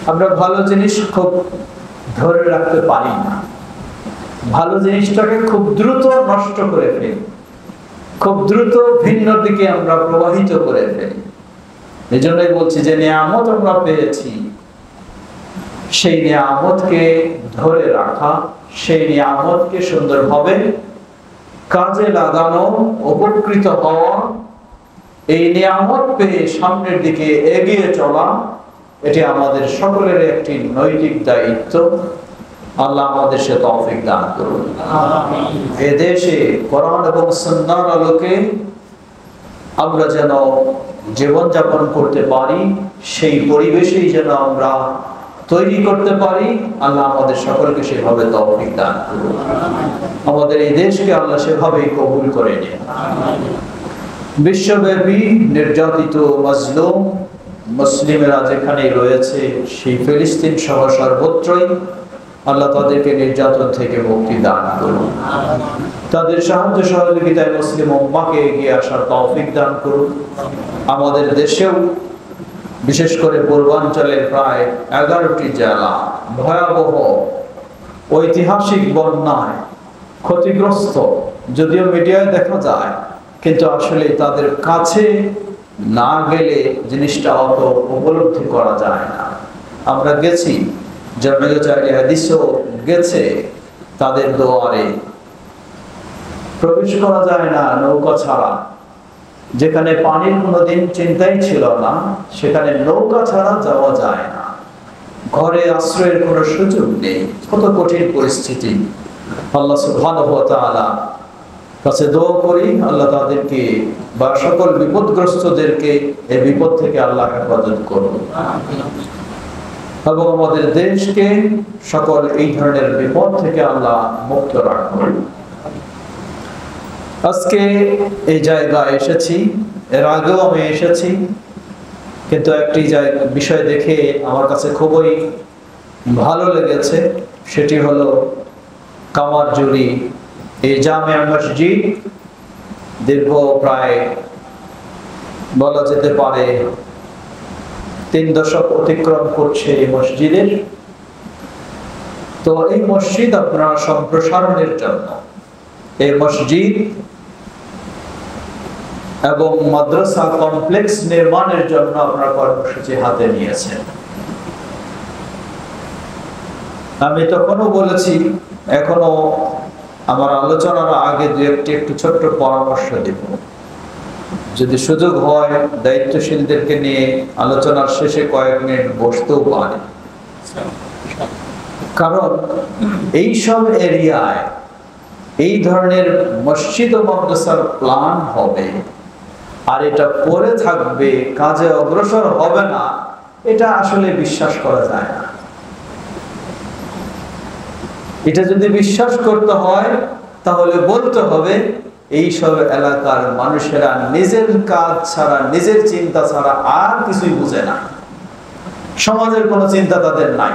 আমরা ভালো জিনিস খুব ধরে রাখতে পারি না, ভালো জিনিসটাকে খুব দ্রুত নষ্ট করে ফেলি, খুব দ্রুত ভিন্ন দিকে আমরা প্রবাহিত করে ফেলি। এই জন্যই বলছি যে নিয়ামত আমরা পেয়েছি, সেই নিয়ামতকে ধরে রাখা, সেই নিয়ামতকে সুন্দরভাবে কাজে লাগানো, উপকৃত হওয়া, এই নিয়ামত পেয়ে সামনের দিকে এগিয়ে চলা, এটি আমাদের সকলের একটি নৈতিক দায়িত্ব। আল্লাহ আমাদের সে তৌফিক দান করুন। এদেশে কোরআন এবং সুন্নাহর আলোকে আমরা যেন জীবনযাপন করতে পারি, সেই পরিবেশেই যেন আমরা তৈরি করতে পারি। আল্লাহ আমাদের সকলকে সেভাবে তৌফিক দান করুন। আমাদের এই দেশকে আল্লাহ সেভাবেই কবুল করে নিন। বিশ্বব্যাপী নির্যাতিত মাজলুম মুসলিমেরা যেখানে রয়েছে, সেই ফিলিস্তিন সহ সর্বত্রই আল্লাহ তাদেরকে নির্যাতন থেকে মুক্তি দান করুন। তাদের সাহায্য সহযোগিতায় মুসলিম উম্মাহকে এগিয়ে আসার তৌফিক দান করুন। আমাদের দেশেও বিশেষ করে পূর্বাঞ্চলের প্রায় 11টি জেলা ভয়াবহ ঐতিহাসিক বন্যায় ক্ষতিগ্রস্ত। যদিও মিডিয়ায় দেখা যায়, কিন্তু আসলে তাদের কাছে না গেলে জিনিসটা অত উপলব্ধি করা যায় না। আমরা গেছি, জামিয়াতুল হাদিসও গেছে, তাদের দুয়ারে প্রবেশ করা যায় না নৌকা ছাড়া। যেখানে পানির কোনোদিন চিন্তাই ছিল না, সেখানে নৌকা ছাড়া যাওয়া যায় না। ঘরে আশ্রয়ের কোনো সুযোগ নেই। কত কঠিন পরিস্থিতি। আল্লাহ সুবহানাহু ওয়া তাআলা কাছে দোয়া করি, আল্লাহ তাদেরকে বা সকল বিপদগ্রস্তদেরকে এই বিপদ থেকে আল্লাহ হেফাজত করুন এবং আমাদের দেশকে সকল এই ধরনের বিপদ থেকে আল্লাহ মুক্ত রাখুন। আজকে এই জায়গায় এসেছি, এর আগেও আমি এসেছি, কিন্তু একটি বিষয় দেখে আমার কাছে খুবই ভালো লেগেছে। সেটি হলো কামারজুরি এই জামিয়া মসজিদ। দীর্ঘ প্রায় বলা যেতে পারে 3 দশক অতিক্রম করছে এই মসজিদের। তো এই মসজিদ আপনার সম্প্রসারণের জন্য, এই মসজিদ এবং মাদ্রাসা কমপ্লেক্স নির্মাণের জন্য আপনারা কর্মসূচি হাতে নিয়েছেন। আমি তখনও বলেছি, এখনো আমার আলোচনার আগে একটু ছোট্ট পরামর্শ দেব। যদি সুযোগ হয় দায়িত্বশীলদেরকে নিয়ে আলোচনার শেষে কয়েক মিনিট বসতেও পারে। কারণ এইসব এরিয়ায় এই ধরনের মসজিদ ও মাদ্রাসার প্ল্যান হবে আর এটা পড়ে থাকবে, কাজে অগ্রসর হবে না, এটা আসলে বিশ্বাস করা যায় না। এটা যদি বিশ্বাস করতে হয় তাহলে বলতে হবে এই সব এলাকার মানুষেরা নিজের কাজ ছাড়া, নিজের চিন্তা ছাড়া আর কিছুই বুঝে না। সমাজের কোনো চিন্তা তাদের নাই,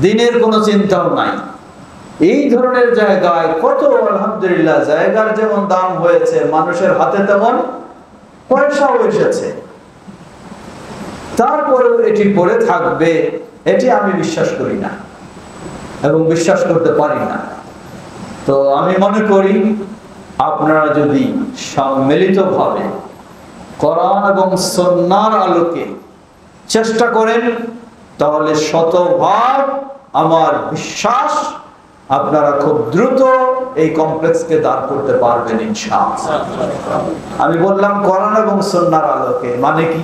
দিনের কোনো চিন্তাও নাই। এই ধরনের জায়গায় কত আলহামদুলিল্লাহ জায়গার যেমন দাম হয়েছে, মানুষের হাতে তেমন পয়সাও এসেছে, তারপরেও এটি পড়ে থাকবে, এটি আমি বিশ্বাস করি না এবং বিশ্বাস করতে পারি না। তো আমি মনে করি আপনারা যদি সম্মিলিতভাবে কোরআন এবং সুন্নাহর আলোকে চেষ্টা করেন, তাহলে শতভাগ আমার বিশ্বাস আপনারা খুব দ্রুত এই কমপ্লেক্সকে দাঁড় করতে পারবেন ইনশাআল্লাহ। আমি বললাম কোরআন এবং সুন্নাহর আলোকে, মানে কি?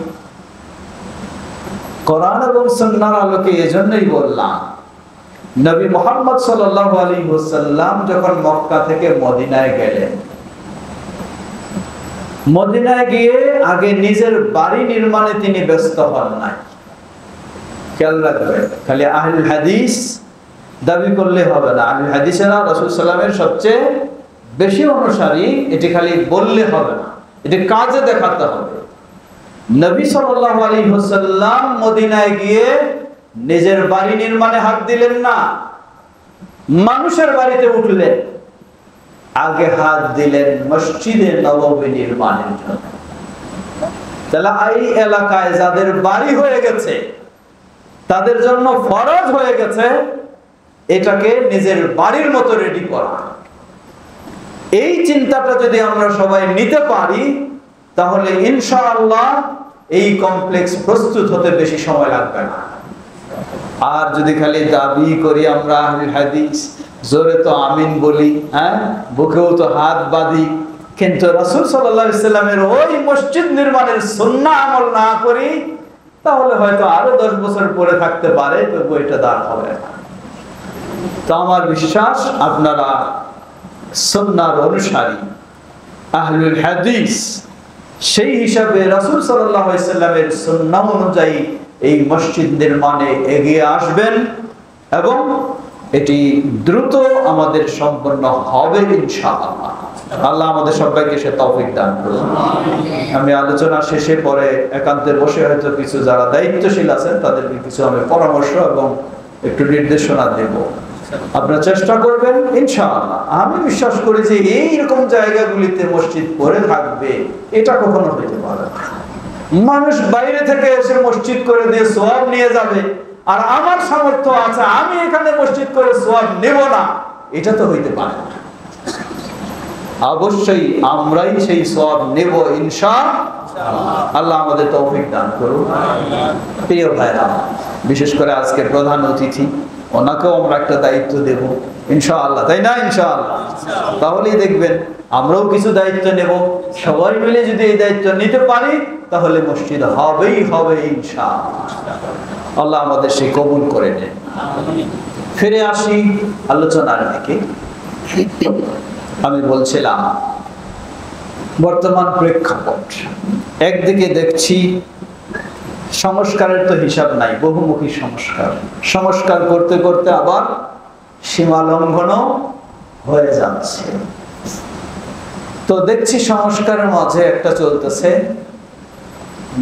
কোরআন এবং সুন্নাহর আলোকে এজন্যই বললাম, নবী মুহাম্মদ সাল্লাল্লাহু আলাইহি ওয়াসাল্লাম যখন মক্কা থেকে মদিনায় গেলেন, মদিনায় গিয়ে আগে নিজের বাড়ি নির্মাণে তিনি ব্যস্ত হন নাই। খেয়াল রাখবেন, খালি আহলুল হাদিস দাবি করলে হবে না। আহলুল হাদিসেরা রাসূল সাল্লামের সবচেয়ে বেশি অনুসারী, এটি খালি বললে হবে না, এটি কাজে দেখাতে হবে। নবী সাল্লাল্লাহু আলাইহি ওয়াসাল্লাম মদিনায় গিয়ে নিজের বাড়ি নির্মাণে হাত দিলেন না, মানুষের বাড়িতে উঠলেন, আগে হাত দিলেন মসজিদে নববী নির্মাণের জন্য। তাহলে এই এলাকায় যাদের বাড়ি হয়ে গেছে তাদের জন্য ফরজ হয়ে গেছে এটাকে নিজের বাড়ির মতো রেডি করা। এই চিন্তাটা যদি আমরা সবাই নিতে পারি তাহলে ইনশাআল্লাহ এই কমপ্লেক্স প্রস্তুত হতে বেশি সময় লাগবে না। আর যদি খালি দাবি করি আমরা আহলে হাদিস, জোরে তো আমিন বলি, বুকেও তো হাত বাঁধি, কিন্তু রাসূল সাল্লাল্লাহু আলাইহি সাল্লামের ওই মসজিদ নির্মাণের সুন্নাহ আমল না করি, তাহলে হয়তো আরো 10 বছর পরে থাকতে পারে, তবু এটা দাঁড় হবে না। তো আমার বিশ্বাস আপনারা সুন্নাহর অনুসারী, আহলুল হাদিস, সেই হিসাবে রাসূল সাল্লাল্লাহু আলাইহি সাল্লামের সুন্নাহ অনুযায়ী এই মসজিদ নির্মাণে এগিয়ে আসবেন এবং এটি দ্রুত আমাদের সম্পন্ন হবে ইনশাআল্লাহ। আল্লাহ আমাদের সবাইকে সে তৌফিক দান করুন। আমি আলোচনা শেষে পরে একান্তে বসে হয়তো কিছু যারা দায়িত্বশীল আছেন তাদেরকে কিছু আমি পরামর্শ এবং একটু নির্দেশনা দেব, আপনারা চেষ্টা করবেন ইনশাআল্লাহ। আমি বিশ্বাস করি যে এইরকম জায়গাগুলিতে মসজিদ পড়ে থাকবে এটা কখনো হইতে পারে না। মানুষ বাইরে থেকে এসে মসজিদ করে দিয়ে সওয়াব নিয়ে যাবে, আর আমার সামর্থ্য আছে আমি এখানে মসজিদ করে সওয়াব নেব না, এটা তো হইতে পারে না। অবশ্যই আমরাই সেই সওয়াব নেব ইনশাআল্লাহ। আল্লাহ আমাদের তৌফিক দান করুন। প্রিয় ভাইরা, বিশেষ করে আজকে প্রধান অতিথি, ওনাকেও আমরা একটা দায়িত্ব দেব ইনশাআল্লাহ, তাই না? ইনশাআল্লাহ। তাহলেই দেখবেন আমরাও কিছু দায়িত্ব নেব, সবাই মিলে যদি এই দায়িত্ব নিতে পারি তাহলে মসজিদ হবেই হবে ইনশাআল্লাহ। আল্লাহ আমাদের সেই কবুল করে নেন। ফিরে আসি আলোচনার দিকে। আমি বলছিলাম বর্তমান প্রেক্ষাপট, একদিকে দেখছি সংস্কারের তো হিসাব নাই, বহুমুখী সংস্কার করতে করতে আবার সীমা লঙ্ঘনও হয়ে যাচ্ছে। তো দেখছি সংস্কারের মাঝে একটা চলতেছে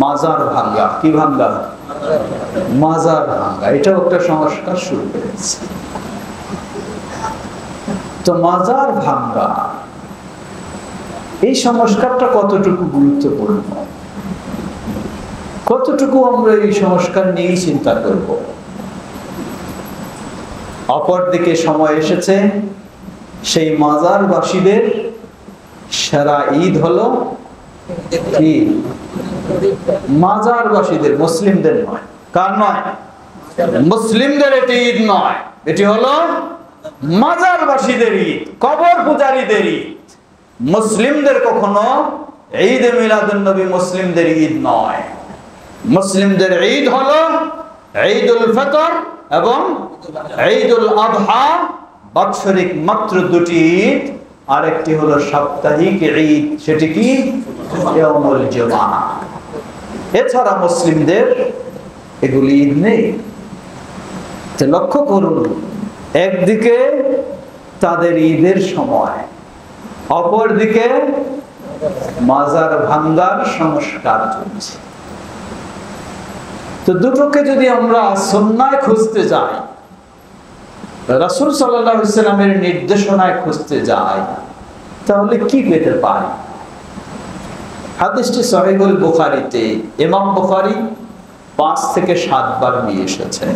মাজার ভাঙ্গা। কি ভাঙ্গা? মাজার ভাঙ্গা। এটাও একটা সংস্কার শুরু করেছে। তো মাজার ভাঙ্গা, এই সংস্কারটা কতটুকু গুরুত্বপূর্ণ, কতটুকু আমরা এই সংস্কার নিয়ে চিন্তা করব। অপরদিকে সময় এসেছে সেই মাজারবাসীদের সেরা ঈদ হলো কি? মাজারবাসীদের, মুসলিমদের নয়। কার নয়? মুসলিমদের এটি ঈদ নয়, এটি হলো মাজারবাসীদের ঈদ, কবর পূজারীদের ঈদ। মুসলিমদের কখনো ঈদ মিলাদুন নবী মুসলিমদের ঈদ নয়। মুসলিমদের ঈদ হলো ঈদুল ফিতর এবং ঈদুল আযহা, বাৎসরিক মাত্র দুটি ঈদ। আরেকটি হলো সাপ্তাহিক ঈদ, সেটি কি? ইয়াউমুল জুমআহ। এছাড়া মুসলিমদের এগুলি ঈদ নেই। লক্ষ্য করুন, একদিকে তাদের ঈদের সময়, অপরদিকে মাজার ভাঙ্গার সংস্কার চলছে। তো দুটোকে যদি আমরা সুন্নায় খুঁজতে যাই, রাসূল সাল্লাল্লাহু আলাইহি ওয়াসাল্লামের নির্দেশনায় খুঁজতে যাই, তাহলে কি পেতে পারি? হাদিসটি সহিহুল বুখারীতে ইমাম বুখারী 5 থেকে 7 বার নিয়ে এসেছেন।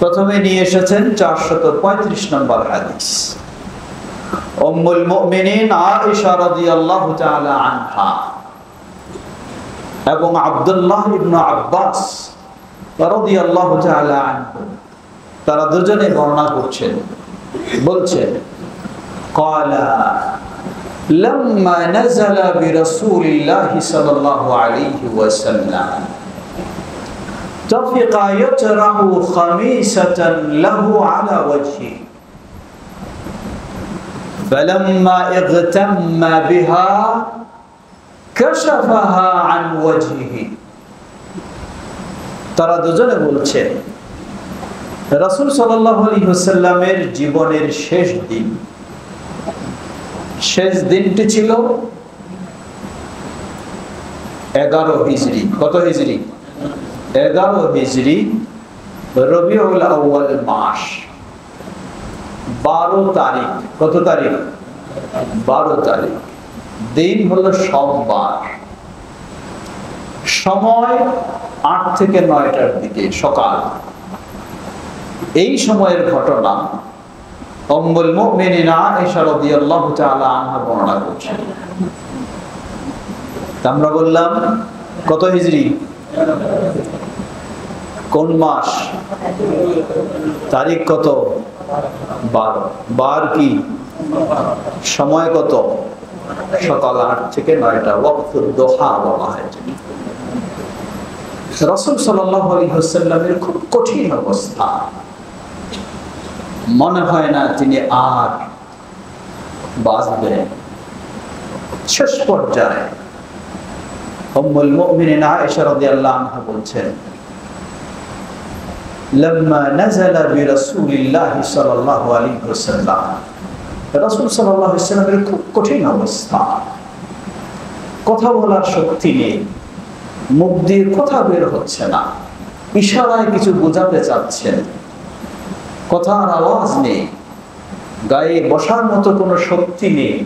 প্রথমে নিয়ে এসেছেন 435 নম্বর হাদিস, উম্মুল মুমিনিন আয়েশা রাদিয়াল্লাহু তাআলা আনহা এবং আব্দুল্লাহ ইবনে আব্বাস রাদিয়াল্লাহু তাআলা আনহু, তারা দুজনে বর্ণনা করছেন, বলছেন ক্বালা লাম্মা নাযালা বিরাসূলিল্লাহি সাল্লাল্লাহু আলাইহি ওয়াসাল্লাম তাফিকা ইয়াতরাহু খামিসাতান লাহু আলা ওয়াজহি ফালাম্মা ইগতাম্মা বিহা কাশাফাহা আন ওয়াজহিহি। তারা দুজনে বলছেন রাসূল সাল্লাল্লাহু আলাইহি ওয়াসাল্লামের জীবনের শেষ দিনটি ছিল 11 হিজরি। কত হিজরি? 11 হিজরি, রবিউল আউয়াল মাস, 12 তারিখ। কত তারিখ? 12 তারিখ। দিন হলো সোমবার, সময় 8 থেকে 9টার দিকে সকাল। এই সময়ের ঘটনা উম্মুল মুমিনিন আয়েশা রাদিয়াল্লাহু তাআলা আনহা বর্ণনা করছেন। আমরা বললাম কত হিজরি, কোন মাস, তারিখ কত, 12। 12 কি সময় কত, সকাল 8 থেকে 9টা, ওয়াক্তুদ দুহা বলা হয়। রাসূল সাল্লাল্লাহু আলাইহি ওয়াসাল্লামের খুব কঠিন অবস্থা, মনে হয় না তিনি আর বাঁচবেন। শেষ পর্যায়ে উম্মুল মুমিনিন আয়েশা রাদিয়াল্লাহু আনহা বলছেন, লাম্মা নাযালা বিরাসূলিল্লাহি সাল্লাল্লাহু আলাইহি ওয়াসাল্লাম, রাসূল সাল্লাল্লাহু আলাইহি ওয়াসাল্লামের খুব কঠিন অবস্থা, কথা বলার শক্তি নেই, মুখ দিয়ে কথা বের হচ্ছে না, ইশারায় কিছু বোঝাতে চাচ্ছেন, কথার আওয়াজ নেই, গায়ে বসার মতো কোনো শক্তি নেই।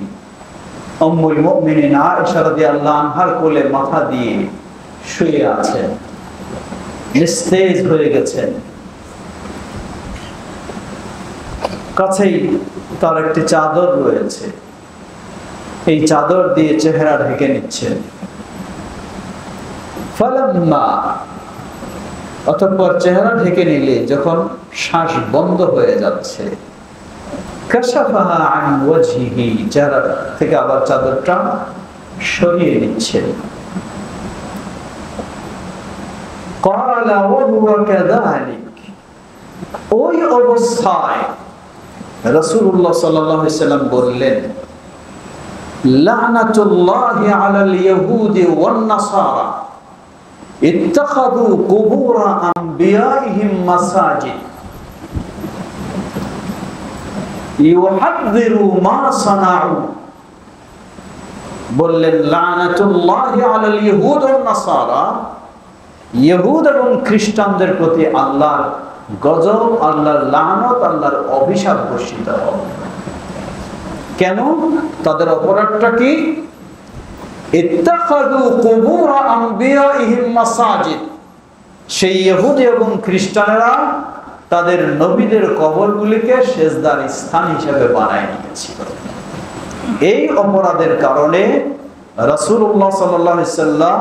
উম্মুল মুমিনিন আয়েশা রাদিয়াল্লাহু আনহার কোলে মাথা দিয়ে শুয়ে আছেন, নিস্তেজ হয়ে গেছেন। কাছেই তার একটি চাদর রয়েছে, এই চাদর দিয়ে চেহারা ঢেকে নিচ্ছেন। ফালাম্মা, অতঃপর চেহারা ঢেকে নিলে যখন শ্বাস বন্ধ হয়ে যাচ্ছে, কাশাফাহা আন ওয়াজহিহি, চেহারা থেকে আবার চাদরটা সরিয়ে নিচ্ছেন। ক্বালা ওয়া হুয়া কাযালিক, ওই অবস্থায় রাসূলুল্লাহ সাল্লাল্লাহু আলাইহি ওয়াসাল্লাম বললেন, লা'নাতুল্লাহি আলাল ইয়াহুদি ওয়ান নাসারা ইত্তাখাযু কুবুর আনবিয়াইহিম মাসাজিদ ইউহাদ্দিরু মা সানাউ। বললেন লা'নাতুল্লাহি আলাল ইয়াহুদ ওয়ান নাসারা, ইহুদ এবং খ্রিস্টানদের প্রতি আল্লাহর গজব, আল্লাহর লানত, আল্লাহর অভিশাপ বর্ষিত হবে। কেন? তাদের অপরাধটা কি? ইত্তাখাযু কুবুর আনবিয়াইহিম মাসাজিদ, সেই ইহুদি এবং খ্রিস্টানেরা তাদের নবীদের কবরগুলিকে সেজদার স্থান হিসেবে বানায় নিয়েছিল। এই অপরাধের কারণে রাসূলুল্লাহ সাল্লাল্লাহু আলাইহি ওয়াসাল্লাম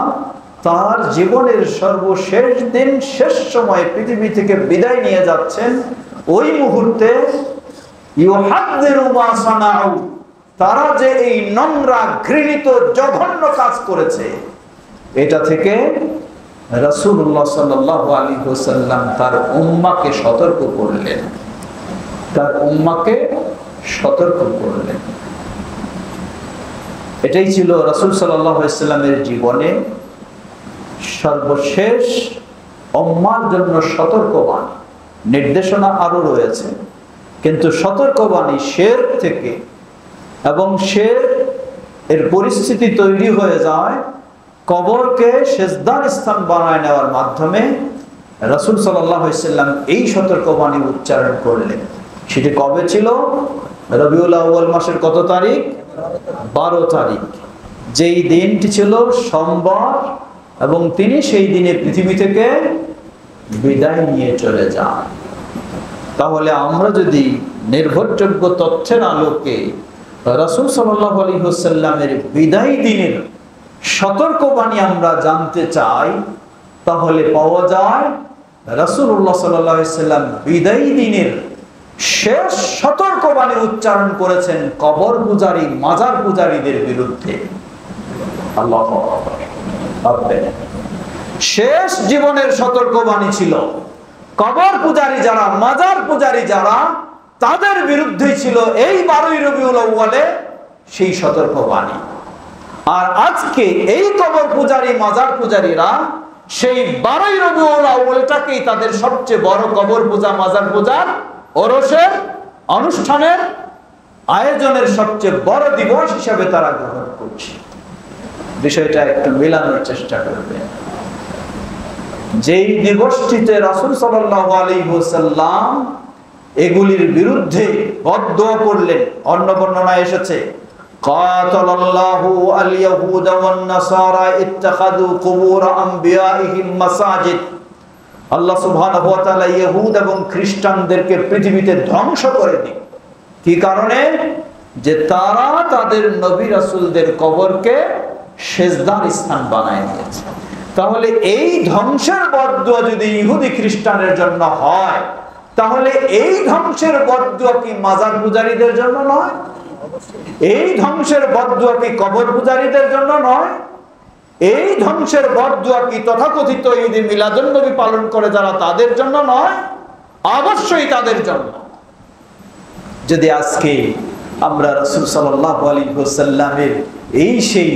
তার জীবনের সর্বশেষ দিন, শেষ সময়ে পৃথিবী থেকে বিদায় নিয়ে যাচ্ছেন। ওই মুহূর্তে ইউহাদ্দিরু মা সানাউ, তারা যে এই নোংরা, ঘৃণিত, জঘন্য কাজ করেছে, এটা থেকে রাসূলুল্লাহ সাল্লাল্লাহু আলাইহি ওয়াসাল্লাম তার উম্মাহকে সতর্ক করলেন, তার উম্মাহকে সতর্ক করলেন। এটাই ছিল রাসূল সাল্লাল্লাহু আলাইহি ওয়াসাল্লামের জীবনে সর্বশেষ উম্মার জন্য সতর্কবাণী। নির্দেশনা আরো রয়েছে, কিন্তু সতর্কবাণী শিরক থেকে, এবং শিরক এর পরিস্থিতি তৈরি হয়ে যায় কবরকে সেজদার স্থান বানায় নেওয়ার মাধ্যমে। রাসূল সাল্লাল্লাহু আলাইহি ওয়াসাল্লাম এই সতর্কবাণী উচ্চারণ করলেন। সেটি কবে ছিল? রবিউল আউয়াল মাসের কত তারিখ? 12 তারিখ, যেই দিনটি ছিল সোমবার, এবং তিনি সেই দিনে পৃথিবী থেকে বিদায় নিয়ে চলে যান। তাহলে আমরা যদি নির্ভরযোগ্য তথ্যের আলোকে রাসূল সাল্লাল্লাহু আলাইহি ওয়াসাল্লামের বিদায় দিনের সতর্কবাণী আমরা জানতে চাই, তাহলে পাওয়া যায় রাসূলুল্লাহ সাল্লাল্লাহু আলাইহি ওয়াসাল্লাম বিদায় দিনের শেষ সতর্কবাণী উচ্চারণ করেছেন কবর পূজারী, মাজার পূজারীদের বিরুদ্ধে। আল্লাহু আকবার। শেষ জীবনের সতর্কবাণী ছিল কবর পূজারী যারা, মাজার পূজারী যারা, তাদের বিরুদ্ধে ছিল এই 12ই রবিউল আউয়ালে সেই সতর্কবাণী। আর আজকে এই কবর পূজারী, মাজার পূজারীরা সেই 12ই রবিউল আউয়ালটাকেই তাদের সবচেয়ে বড় কবর পূজা, মাজার পূজার ওরসের অনুষ্ঠানের আয়োজনের সবচেয়ে বড় দিবস হিসেবে তারা গ্রহণ করছে। বিষয়টা একটু মেলানোর চেষ্টা করবে। যেই দিবসটিতে রাসূল সাল্লাল্লাহু আলাইহি ওয়াসাল্লাম এগুলির বিরুদ্ধে বদদোয়া করলেন, অন্য বর্ণনায় এসেছে কাতালাল্লাহু আল ইয়াহুদা ওয়ান নাসারা ইত্তাখাযু কুবুর আমবিয়াইহিম মাসাজিদ। আল্লাহ সুবহানাহু ওয়া তাআলা ইহুদ এবং খ্রিস্টানদেরকে পৃথিবীতে ধ্বংস করে দিন। কি কারণে? যে তারা তাদের নবী রাসূলদের কবরকে সিজদার স্থান বানায় দিয়েছে। তাহলে এই ধ্বংসের বদদুয়া যদি ইহুদি খ্রিস্টানের জন্য হয়, তাহলে এই ধ্বংসের বদদুয়া কি মাজার পূজারীদের জন্য নয়? এই ধ্বংসের বদদুয়া কি কবর পূজারীদের জন্য নয়? এই ধ্বংসের বদদুয়া কি তথাকথিত ঈদে মিলাদুন নবী পালন করে যারা তাদের জন্য নয়? অবশ্যই তাদের জন্য। যদি আজকে আমরা রাসূল সাল্লাল্লাহু আলাইহি ওয়াসাল্লামের এই সেই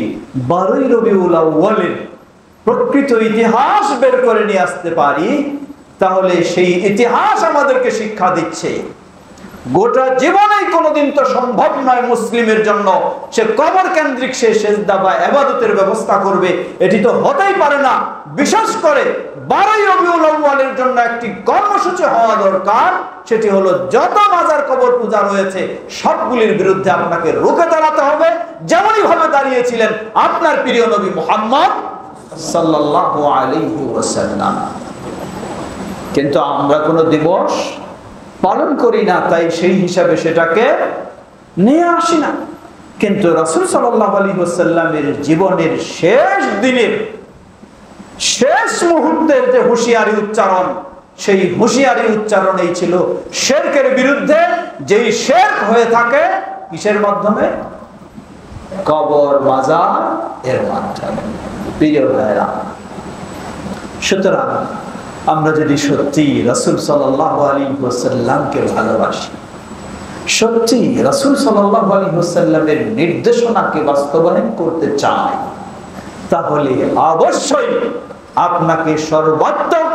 12ই রবিউল আউয়ালের প্রকৃত ইতিহাস বের করে নিয়ে আসতে পারি, তাহলে সেই ইতিহাস আমাদেরকে শিক্ষা দিচ্ছে গোটা জীবনেই কোনোদিন তো সম্ভব নয় মুসলিমের জন্য সে কবর কেন্দ্রিক সে সেজদা বা ইবাদতের ব্যবস্থা করবে, এটি তো হতেই পারে না। বিশেষ করে 12ই রবিউল আউয়ালের জন্য একটি কর্মসূচি হওয়া দরকার, সেটি হলো যত মাজার কবর পূজা রয়েছে সবগুলির বিরুদ্ধে আপনাকে রুখে দাঁড়াতে হবে, যেমনই ভাবে দাঁড়িয়েছিলেন আপনার প্রিয় নবী মুহাম্মদ সাল্লাল্লাহু আলাইহি ওয়াসাল্লাম। কিন্তু আমরা কোনো দিবস পালন করি না, তাই সেই হিসাবে সেটাকে নিয়ে আসি না। কিন্তু রাসূল সাল্লাল্লাহু আলাইহি ওয়াসাল্লামের জীবনের শেষ দিনের শেষ মুহূর্তের যে হুঁশিয়ারি উচ্চারণ, সেই হুঁশিয়ারি উচ্চারণ এই ছিল শিরকের বিরুদ্ধে। যেই শিরক হয়ে থাকে কিসের মাধ্যমে? কবর মাজার এর মাধ্যমে। প্রিয় ভাইরা, সুতরাং আমরা যদি সত্যি রাসূল সাল্লাল্লাহু আলাইহি ওয়াসাল্লামকে ভালোবাসি, সত্যি রাসূল সাল্লাল্লাহু আলাইহি ওয়াসাল্লামের নির্দেশনাকে বাস্তবায়ন করতে চাই, তাহলে অবশ্যই আপনাকে সর্বাত্মক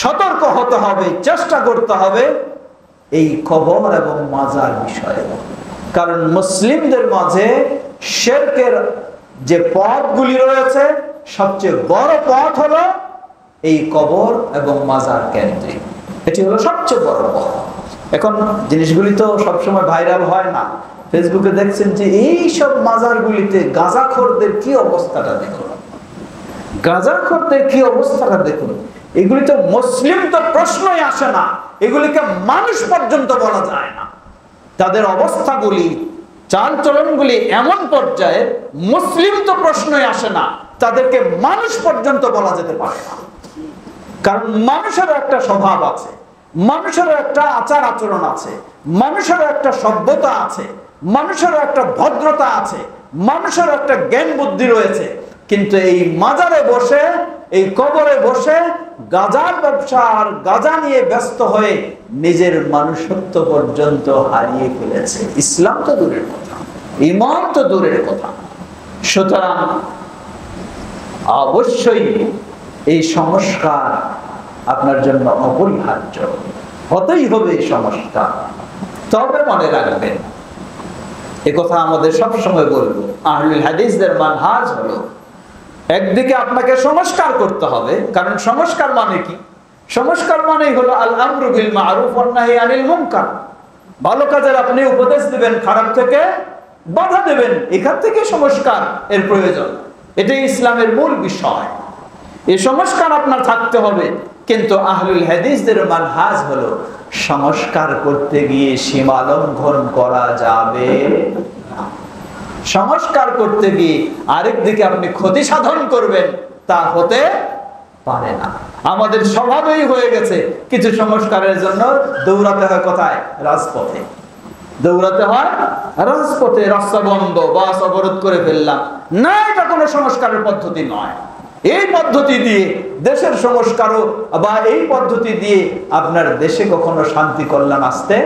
সতর্ক হতে হবে, চেষ্টা করতে হবে এই কবর এবং মাজার বিষয়ে। কারণ মুসলিমদের মাঝে শিরকের যে পথগুলি রয়েছে, সবচেয়ে বড় পথ হলো এই কবর এবং মাজার কেন্দ্রিক। এটি হলো সবচেয়ে বড় পথ। এখন জিনিসগুলি তো সবসময় ভাইরাল হয় না। ফেসবুকে দেখছেন যে এই সব মাজারগুলিতে গাঁজাখোরদের কি অবস্থাটা দেখুন, গাঁজাখোরদের কি অবস্থাটা দেখুন। এগুলি তো মুসলিম তো প্রশ্নই আসে না, এগুলিকে মানুষ পর্যন্ত বলা যায় না। তাদের অবস্থাগুলি, চাল চলনগুলি এমন পর্যায়ে মুসলিম তো প্রশ্নই আসে না, তাদেরকে মানুষ পর্যন্ত বলা যেতে পারে না। কারণ মানুষেরও একটা স্বভাব আছে, মানুষেরও একটা আচার আচরণ আছে, মানুষেরও একটা সভ্যতা আছে, মানুষেরও একটা ভদ্রতা আছে, মানুষেরও একটা জ্ঞান বুদ্ধি রয়েছে। কিন্তু এই মাজারে বসে, এই কবরে বসে গাজার ব্যবসা আর গাজা নিয়ে ব্যস্ত হয়ে নিজের মানুষত্ব পর্যন্ত হারিয়ে ফেলেছে। ইসলাম তো দূরের কথা, ঈমান তো দূরের কথা। সুতরাং অবশ্যই এই সংস্কার আপনার জন্য অপরিহার্য, হতেই হবে এই সংস্কার। তবে মনে রাখবেন, একথা আমাদের সবসময় বলবো, আহলুল হাদিসদের মানহাজ হলো একদিকে আপনাকে সংস্কার করতে হবে। কারণ সংস্কার মানে কি? সংস্কার মানেই হলো আল আমরু বিল মারুফ ওয়ান নাহি আনিল মুনকার। ভালো কাজের আপনি উপদেশ দিবেন, খারাপ থেকে বাধা দেবেন, এখান থেকে সংস্কার এর প্রয়োজন। এটাই ইসলামের মূল বিষয়। এই সংস্কার আপনার থাকতে হবে। কিন্তু আহলুল হাদিসদের মানহাজ হলো সংস্কার করতে গিয়ে সীমা লঙ্ঘন করা যাবে না। সংস্কার করতে গিয়ে আরেক দিকে আপনি ক্ষতি সাধন করবেন, তা হতে পারে না। আমাদের স্বভাবই হয়ে গেছে কিছু সংস্কারের জন্য দৌড়াতে হয় কোথায়? রাজপথে। দৌড়াতে হয় রাজপথে, রাস্তা বন্ধ, বাস অবরোধ করে ফেললাম। না, এটা কোনো সংস্কারের পদ্ধতি নয়। এই পদ্ধতি দিয়ে দেশের সংস্কারও বা এই পদ্ধতি দিয়ে আপনার দেশে কখনো শান্তি কল্যাণ আসতে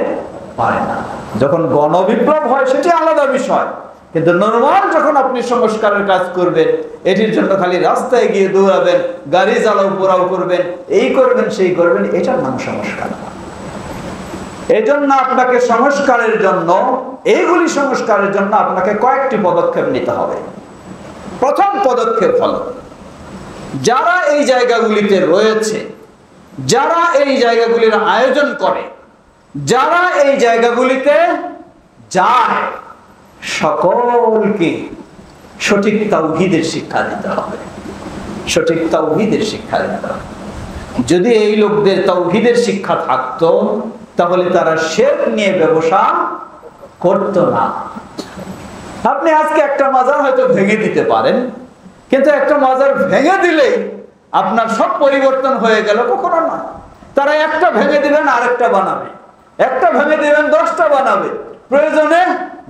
পারে না। যখন গণবিপ্লব হয় সেটি আলাদা বিষয়, কিন্তু নরমাল যখন আপনি সংস্কারের কাজ করবেন, এটির জন্য খালি রাস্তায় গিয়ে দৌড়াবেন, গাড়ি জ্বালাও পোড়াও করবেন, এই করবেন সেই করবেন, এটার নাম সংস্কার। এই জন্য আপনাকে সংস্কারের জন্য, এইগুলি সংস্কারের জন্য আপনাকে কয়েকটি পদক্ষেপ নিতে হবে। প্রথম পদক্ষেপ হলো, যারা এই জায়গাগুলিতে রয়েছে, যারা এই জায়গাগুলির আয়োজন করে, যারা এই জায়গাগুলিতে যায়, সকলকে সঠিক তাওহীদের শিক্ষা দিতে হবে, সঠিক তাওহীদের শিক্ষা দিতে হবে। যদি এই লোকদের তাওহীদের শিক্ষা থাকতো তাহলে তারা শিরক নিয়ে ব্যবসা করতো না। আপনি আজকে একটা মাজার হয়তো ভেঙে দিতে পারেন, কিন্তু একটা মাজার ভেঙে দিলেই আপনার সব পরিবর্তন হয়ে গেল, কখনো না। তারা একটা ভেঙে দিবেন আরেকটা বানাবে, একটা ভেঙে দিবেন 10টা বানাবে। প্রয়োজনে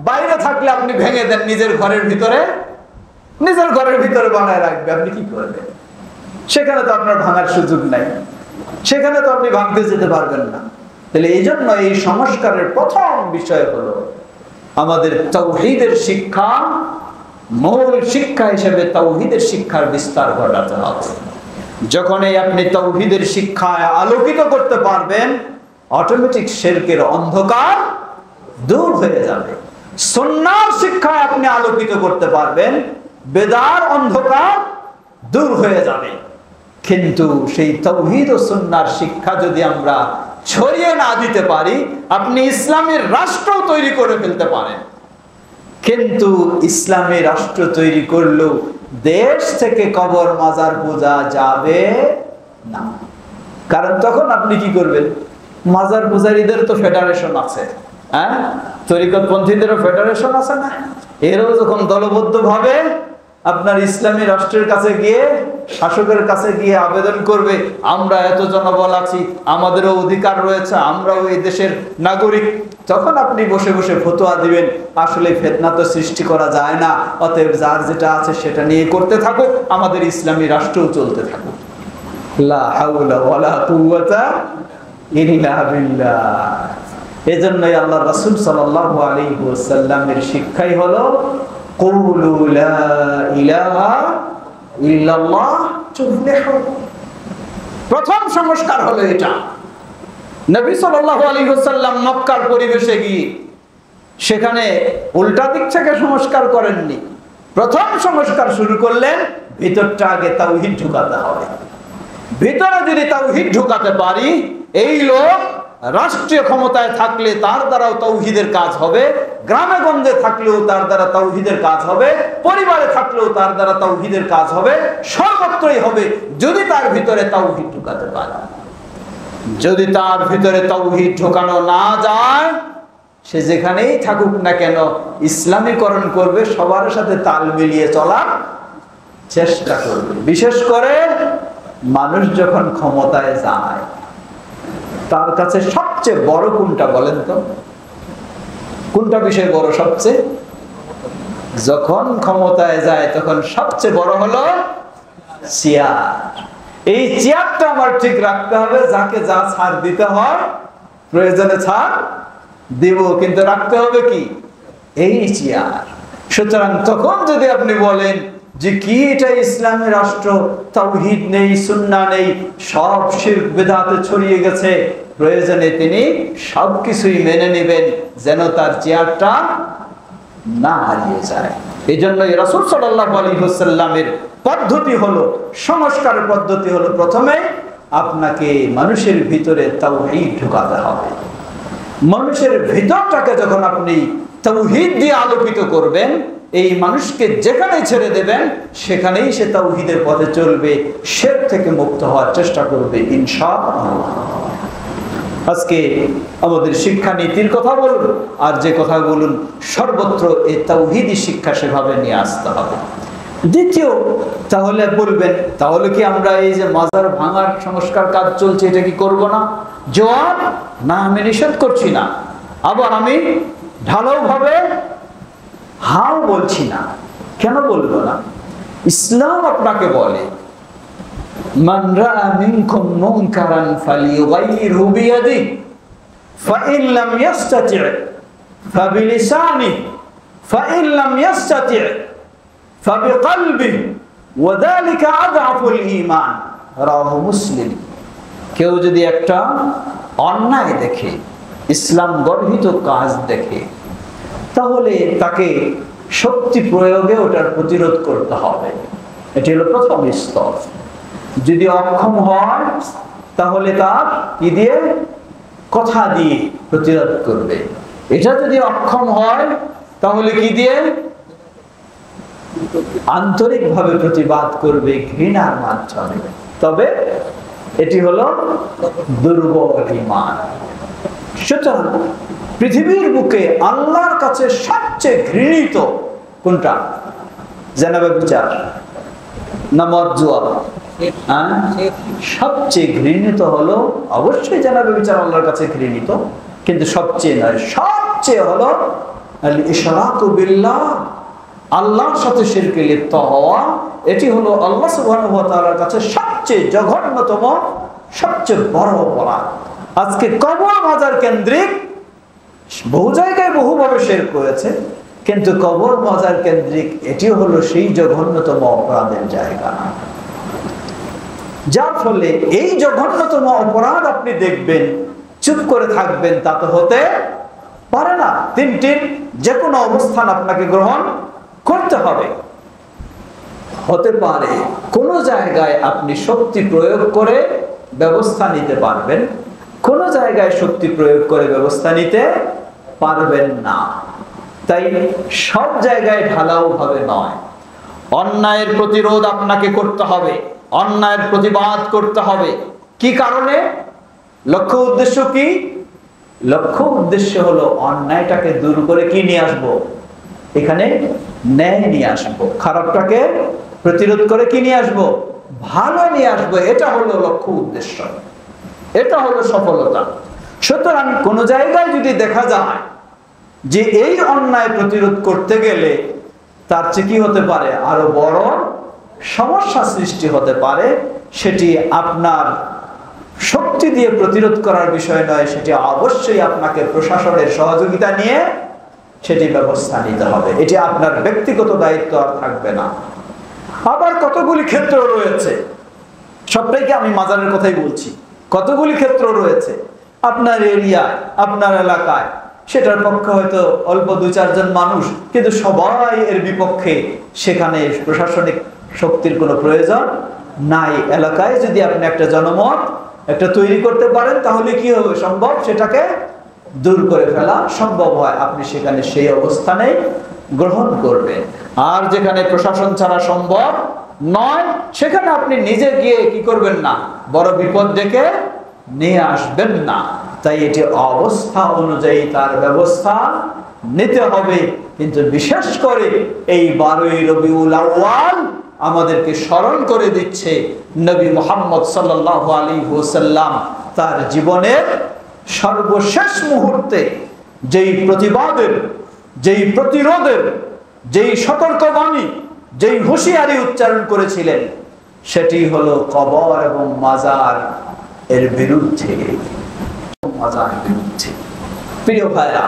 বাইরে থাকলে আপনি ভেঙে দেন, নিজের ঘরের ভিতরে বানায় রাখবে, আপনি কি করবেন? সেখানে তো আপনার ভাঙার সুযোগ নাই, সেখানে তো আপনি ভাঙতে যেতে পারবেন না। তাহলে এই জন্য এই সংস্কারের প্রথম বিষয় হলো আমাদের তাওহীদের শিক্ষা, মূল শিক্ষা হিসেবে তাওহীদের শিক্ষার বিস্তার ঘটাতে হবে। যখনই আপনি তাওহীদের শিক্ষায় আলোকিত করতে পারবেন, অটোমেটিক শিরকের অন্ধকার দূর হয়ে যাবে। সুন্নাহর শিক্ষায় আপনি আলোকিত করতে পারবেন, বেদার অন্ধকার দূর হয়ে যাবে। কিন্তু সেই তাওহীদ ও সুন্নাহর শিক্ষা যদি আমরা ছড়িয়ে না দিতে পারি, আপনি ইসলামের রাষ্ট্র তৈরি করে ফেলতে পারেন, কিন্তু ইসলামী রাষ্ট্র তৈরি করলেও দেশ থেকে কবর মাজার পূজা যাবে না। কারণ তখন আপনি কি করবেন? মাজার পূজারীদের তো ফেডারেশন আছে, হ্যাঁ, তরিকতপন্থীদেরও ফেডারেশন আছে না? এরও যখন দলবদ্ধ ভাবে আপনার ইসলামী রাষ্ট্রের কাছে গিয়ে, শাসকের কাছে গিয়ে আবেদন করবে, আমরা এত জনবল আছি, আমাদেরও অধিকার রয়েছে, আমরাও এই দেশের নাগরিক, তখন আপনি বসে বসে ফতোয়া দিবেন, আসলে ফিতনা তো সৃষ্টি করা যায় না, অতএব যার যেটা আছে সেটা নিয়ে করতে থাকুক, আমাদের ইসলামী রাষ্ট্রও চলতে থাকুক। লা হাওলা ওয়ালা কুওয়াতা ইল্লা বিল্লাহ। এজন্যই আল্লাহ রাসূল সাল্লাল্লাহু আলাইহি ওয়াসাল্লামের শিক্ষাই হলো কুলু লা ইলাহা ইল্লাল্লাহ তুফলিহু। প্রথম সংস্কার হলো এটা। নবী সাল্লাল্লাহু আলাইহি ওয়াসাল্লাম মক্কার পরিবেশে গিয়ে সেখানে উল্টা দিক থেকে সংস্কার করেননি। প্রথম সংস্কার শুরু করলেন, ভিতরটা আগে তাওহীদ ঢুকাতে হবে। ভিতরে যদি তাওহীদ ঢুকাতে পারি, এই লোক রাষ্ট্রীয় ক্ষমতায় থাকলে তার দ্বারাও তাওহীদের কাজ হবে, গ্রামে গঞ্জে থাকলেও তার দ্বারা তাওহীদের কাজ হবে, পরিবারে থাকলেও তার দ্বারা তাওহীদের কাজ হবে, সর্বত্রই হবে যদি তার ভিতরে তাওহীদ ঢুকাতে পারে। যদি তার ভিতরে তাওহীদ ঢোকানো না যায়, সে যেখানেই থাকুক না কেন ইসলামীকরণ করবে, সবার সাথে তাল মিলিয়ে চলার চেষ্টা করবে। বিশেষ করে মানুষ যখন ক্ষমতায় যায়, তার কাছে সবচেয়ে বড় কোনটা বলেন তো? কোনটা বিষয় বড় সবচেয়ে? যখন ক্ষমতায় যায় তখন সবচেয়ে বড় হলো চেয়ার। এই চেয়ারটা আমার ঠিক রাখতে হবে, যাকে যা ছাড় দিতে হয় প্রয়োজনে ছাড় দিব, কিন্তু রাখতে হবে কি? এই চেয়ার। সুতরাং তখন যদি আপনি বলেন যে কি এটা ইসলামী রাষ্ট্র, তাওহীদ নেই, সুন্নাহ নেই, সব শিরক বিদআতে ছড়িয়ে গেছে, প্রয়োজনে তিনি সবকিছুই মেনে নেবেন যেন তার চেয়ারটা না হারিয়ে যায়। এই জন্যই রাসূল সাল্লাল্লাহু আলাইহি ওয়াসাল্লামের পদ্ধতি হলো, সংস্কারের পদ্ধতি হলো, প্রথমে আপনাকে মানুষের ভিতরে তাওহীদ ঢোকাতে হবে। মানুষের ভিতরটাকে যখন আপনি তাওহীদ দিয়ে আলোকিত করবেন, এই মানুষকে যেখানে ছেড়ে দেবেন সেখানেই সে তাওহীদের পথে চলবে, শিরক থেকে মুক্ত হওয়ার চেষ্টা করবে ইনশাআল্লাহ। আজকে আমাদের শিক্ষা নীতির কথা বলুন আর যে কথা বলুন, সর্বত্র এই তাওহীদি শিক্ষা সেভাবে নিয়ে আসতে হবে। দ্বিতীয়, তাহলে বলবেন তাহলে কি আমরা এই যে মাজার ভাঙার সংস্কার কাজ চলছে এটা কি করব না? জবাব, না, আমি নিষেধ করছি না, আবার আমি ঢালাও ভাবে হাও বলছি না। কেন বলবো না? ইসলাম আপনাকে বলে মান রাআ মিনকুম মুনকারান ফালিয়ুগাইয়িরহু বিয়াদিহি ফাইন লাম ইস্তাতি' ফাবিলিসানিহি ফাইন লাম ইস্তাতি' ফাবিকলবিহি ওয়া যালিকা আযআফুল ঈমান। রাওয়াহু মুসলিম। কেউ যদি একটা অন্যায় দেখে, ইসলাম গর্হিত কাজ দেখে, তাহলে তাকে শক্তি প্রয়োগে ওটার প্রতিরোধ করতে হবে। এটি হলো প্রথম স্তর। যদি অক্ষম হয় তাহলে তার কি দিয়ে? কথা দিয়ে প্রতিরোধ করবে। এটা যদি অক্ষম হয় তাহলে কি দিয়ে? আন্তরিকভাবে প্রতিবাদ করবে, ঘৃণার মাধ্যমে। তবে এটি হলো দুর্বল ঈমান। সুতরাং পৃথিবীর বুকে আল্লাহর কাছে সবচেয়ে ঘৃণিত কোনটা? জেনাবে বিচার না মদ জুয়া? সবচেয়ে ঘৃণিত হলো অবশ্যই জেনাবে বিচার আল্লাহর কাছে ঘৃণিত, কিন্তু সবচেয়ে নয়, সবচেয়ে হলো আল ইশরাকু বিল্লাহ, আল্লাহর সাথে শিরকে লিপ্ত হওয়া। এটি হলো আল্লাহ সুবহানাহু ওয়া তাআলার কাছে সবচেয়ে জঘন্যতম, সবচেয়ে বড় অপরাধ। আজকে কবর মাজার কেন্দ্রিক বহু জায়গায় বহুভাবে শিরক করেছে, কিন্তু কবর মাজার কেন্দ্রিক এটি হলো সেই জঘন্যতম অপরাধের জায়গা। যার ফলে এই জঘন্যতম অপরাধ আপনি দেখবেন, চুপ করে থাকবেন, তা তো হতে পারে না। তিনটির যে কোনো অবস্থান আপনাকে গ্রহণ করতে হবে। হতে পারে কোন জায়গায় আপনি শক্তি প্রয়োগ করে ব্যবস্থা নিতে পারবেন, কোন জায়গায় শক্তি প্রয়োগ করে ব্যবস্থা নিতে পারবেন না। তাই সব জায়গায় ঢালাও ভাবে নয়। অন্যায়ের প্রতিরোধ আপনাকে করতে হবে, অন্যায়ের প্রতিবাদ করতে হবে। কি কারণে? লক্ষ্য উদ্দেশ্য কি? লক্ষ্য উদ্দেশ্য হলো অন্যায়টাকে দূর করে কি নিয়ে আসবো? এখানে ন্যায় নিয়ে আসবো। খারাপটাকে প্রতিরোধ করে কি নিয়ে আসবো? ভালো নিয়ে আসবো। এটা হলো লক্ষ্য উদ্দেশ্য, এটা হলো সফলতা। সুতরাং কোন জায়গায় যদি দেখা যায় যে এই অন্যায় প্রতিরোধ করতে গেলে তার চেয়ে কি হতে পারে, আরো বড় সমস্যা সৃষ্টি হতে পারে, সেটি আপনার শক্তি দিয়ে প্রতিরোধ করার বিষয় নয়, সেটি অবশ্যই আপনাকে প্রশাসনের সহযোগিতা নিয়ে সেটি ব্যবস্থা নিতে হবে। এটি আপনার ব্যক্তিগত দায়িত্ব আর থাকবে না। আবার কতগুলি ক্ষেত্র রয়েছে, সবটাইকে আমি মাজারের কথাই বলছি, কতগুলি ক্ষেত্র রয়েছে আপনার এরিয়ায়, আপনার এলাকায়, সেটার পক্ষে হয়তো অল্প 2-4 জন মানুষ, কিন্তু সবাই এর বিপক্ষে। সেখানে প্রশাসনিক শক্তির কোনো প্রয়োজন নাই। এলাকায় যদি আপনি একটা জনমত একটা তৈরি করতে পারেন, তাহলে কি হবে? সম্ভব সেটাকে দূর করে ফেলা সম্ভব হয়। আপনি সেখানে সেই অবস্থানে গ্রহণ করবেন। আর যেখানে প্রশাসন ছাড়া সম্ভব নয়, সেখানে আপনি নিজে গিয়ে কি করবেন না, বড় বিপদ ডেকে নিয়ে আসবেন না। তাই এটি অবস্থা অনুযায়ী তার ব্যবস্থা নিতে হবে। কিন্তু বিশেষ করে এই 12ই রবিউল আউয়াল আমাদেরকে স্মরণ করে দিচ্ছে নবী মুহাম্মদ সাল্লাল্লাহু আলাইহি ওয়াসাল্লাম তার জীবনের সর্বশেষ মুহূর্তে যেই প্রতিবাদের, যেই প্রতিরোধের, যেই সতর্কবাণী, যেই হুঁশিয়ারি উচ্চারণ করেছিলেন, সেটি হলো কবর এবং মাজার এর বিরুদ্ধে। মাজার বিরুদ্ধে। প্রিয় ভাইরা,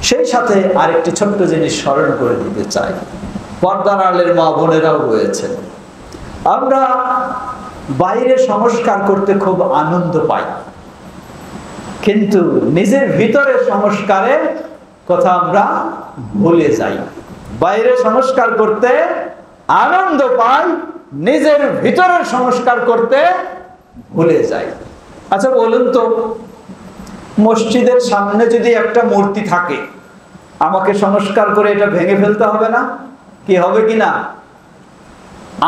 সেই সাথে আরেকটি ছোট্ট জিনিস স্মরণ করে দিতে চাই। পর্দার আড়ালের মা বোনেরাও রয়েছেন। আমরা বাইরে সংস্কার করতে খুব আনন্দ পাই, কিন্তু নিজের ভিতরে সংস্কারের কথা আমরা ভুলে যাই। বাইরে সংস্কার করতে আনন্দ পাই, নিজের ভিতরের সংস্কার করতে ভুলে যাই। আচ্ছা বলুন তো, মসজিদের সামনে যদি একটা মূর্তি থাকে, আমাকে সংস্কার করে এটা ভেঙে ফেলতে হবে না? কি হবে কিনা?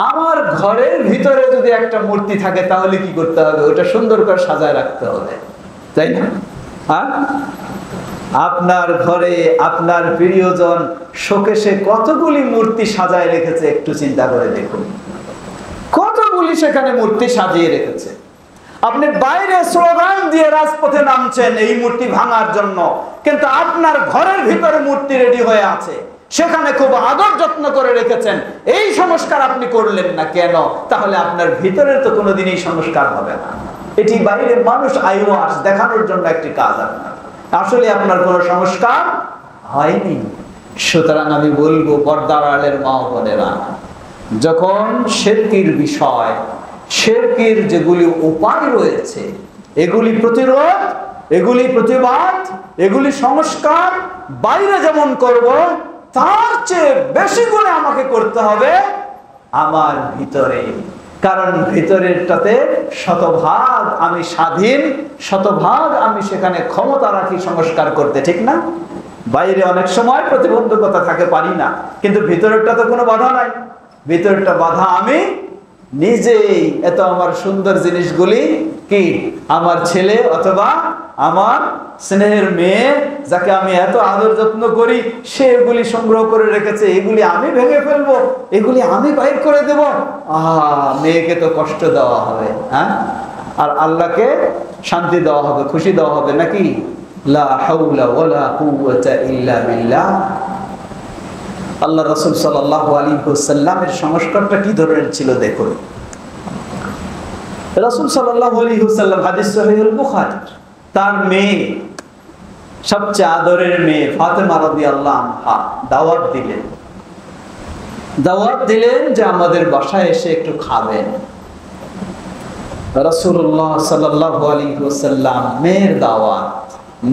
আমার ঘরের ভিতরে যদি একটা মূর্তি থাকে, তাহলে কি করতে হবে? ওটা সুন্দর করে সাজায় রাখতে হবে, তাই না? হ্যাঁ, আপনার ঘরে আপনার প্রিয়জন শোকেসে কতগুলি মূর্তি সাজায় রেখেছে, একটু চিন্তা করে দেখুন। কতগুলি সেখানে মূর্তি সাজিয়ে রেখেছে। আপনি বাইরে স্লোগান দিয়ে রাজপথে নামছেন এই মূর্তি ভাঙার জন্য, কিন্তু আপনার ঘরের ভিতরে মূর্তি রেডি হয়ে আছে, সেখানে খুব আদর যত্ন করে রেখেছেন। এই সংস্কার আপনি করলেন না কেন? তাহলে আপনার ভিতরের তো কোনোদিনই সংস্কার হবে না। এটি বাইরে মানুষ আইওয়াস দেখানোর জন্য একটি কাজ। আপনার আসলে আপনার কোনো সংস্কার হয়নি। সুতরাং আমি বলবো, পর্দার আড়ালের মা বোনেরা, যখন শিরকির বিষয়, শিরকির যেগুলি উপায় রয়েছে, এগুলি প্রতিরোধ, এগুলি প্রতিবাদ, এগুলি সংস্কার বাইরে যেমন করব, তার চেয়ে বেশি গুণে আমাকে করতে হবে আমার ভিতরে। কারণ ভিতরেরটাতে শতভাগ আমি স্বাধীন, শতভাগ আমি সেখানে ক্ষমতা রাখি সংস্কার করতে, ঠিক না? বাইরে অনেক সময় প্রতিবন্ধকতা থাকে, পারি না, কিন্তু ভিতরেরটা তো কোনো বাধা নাই। ভিতরেরটা বাধা আমি নিজেই। এত আমার সুন্দর জিনিসগুলি কি আমার ছেলে অথবা আমার স্নেহের মেয়ে, যাকে আমি এত আদর যত্ন করি, সে এগুলি সংগ্রহ করে রেখেছে, এগুলি আমি ভেঙে ফেলবো, এগুলি আমি বাইর করে দেব। মেয়েকে তো কষ্ট দেওয়া হবে, হ্যাঁ, আর আল্লাহকে শান্তি দেওয়া হবে, খুশি দেওয়া হবে নাকি? লা হাওলা ওয়ালা কুওয়াতা ইল্লা বিল্লাহ। আল্লাহ রাসূল সাল্লাল্লাহু আলাইহি ওয়াসাল্লামের সংস্কারটা কি ধরনের ছিল দেখুন। রাসূল সাল্লাল্লাহু আলাইহি ওয়াসাল্লাম, হাদিস সহিহুল বুখারী, তার মেয়ে, সবচেয়ে আদরের মেয়ে ফাতেমা রাদিয়াল্লাহু আনহা দাওয়াত দিলেন যে আমাদের বাসায় এসে একটু খাবেন। রাসূলুল্লাহ সাল্লাল্লাহু আলাইহি ওয়াসাল্লাম মেয়ের দাওয়াত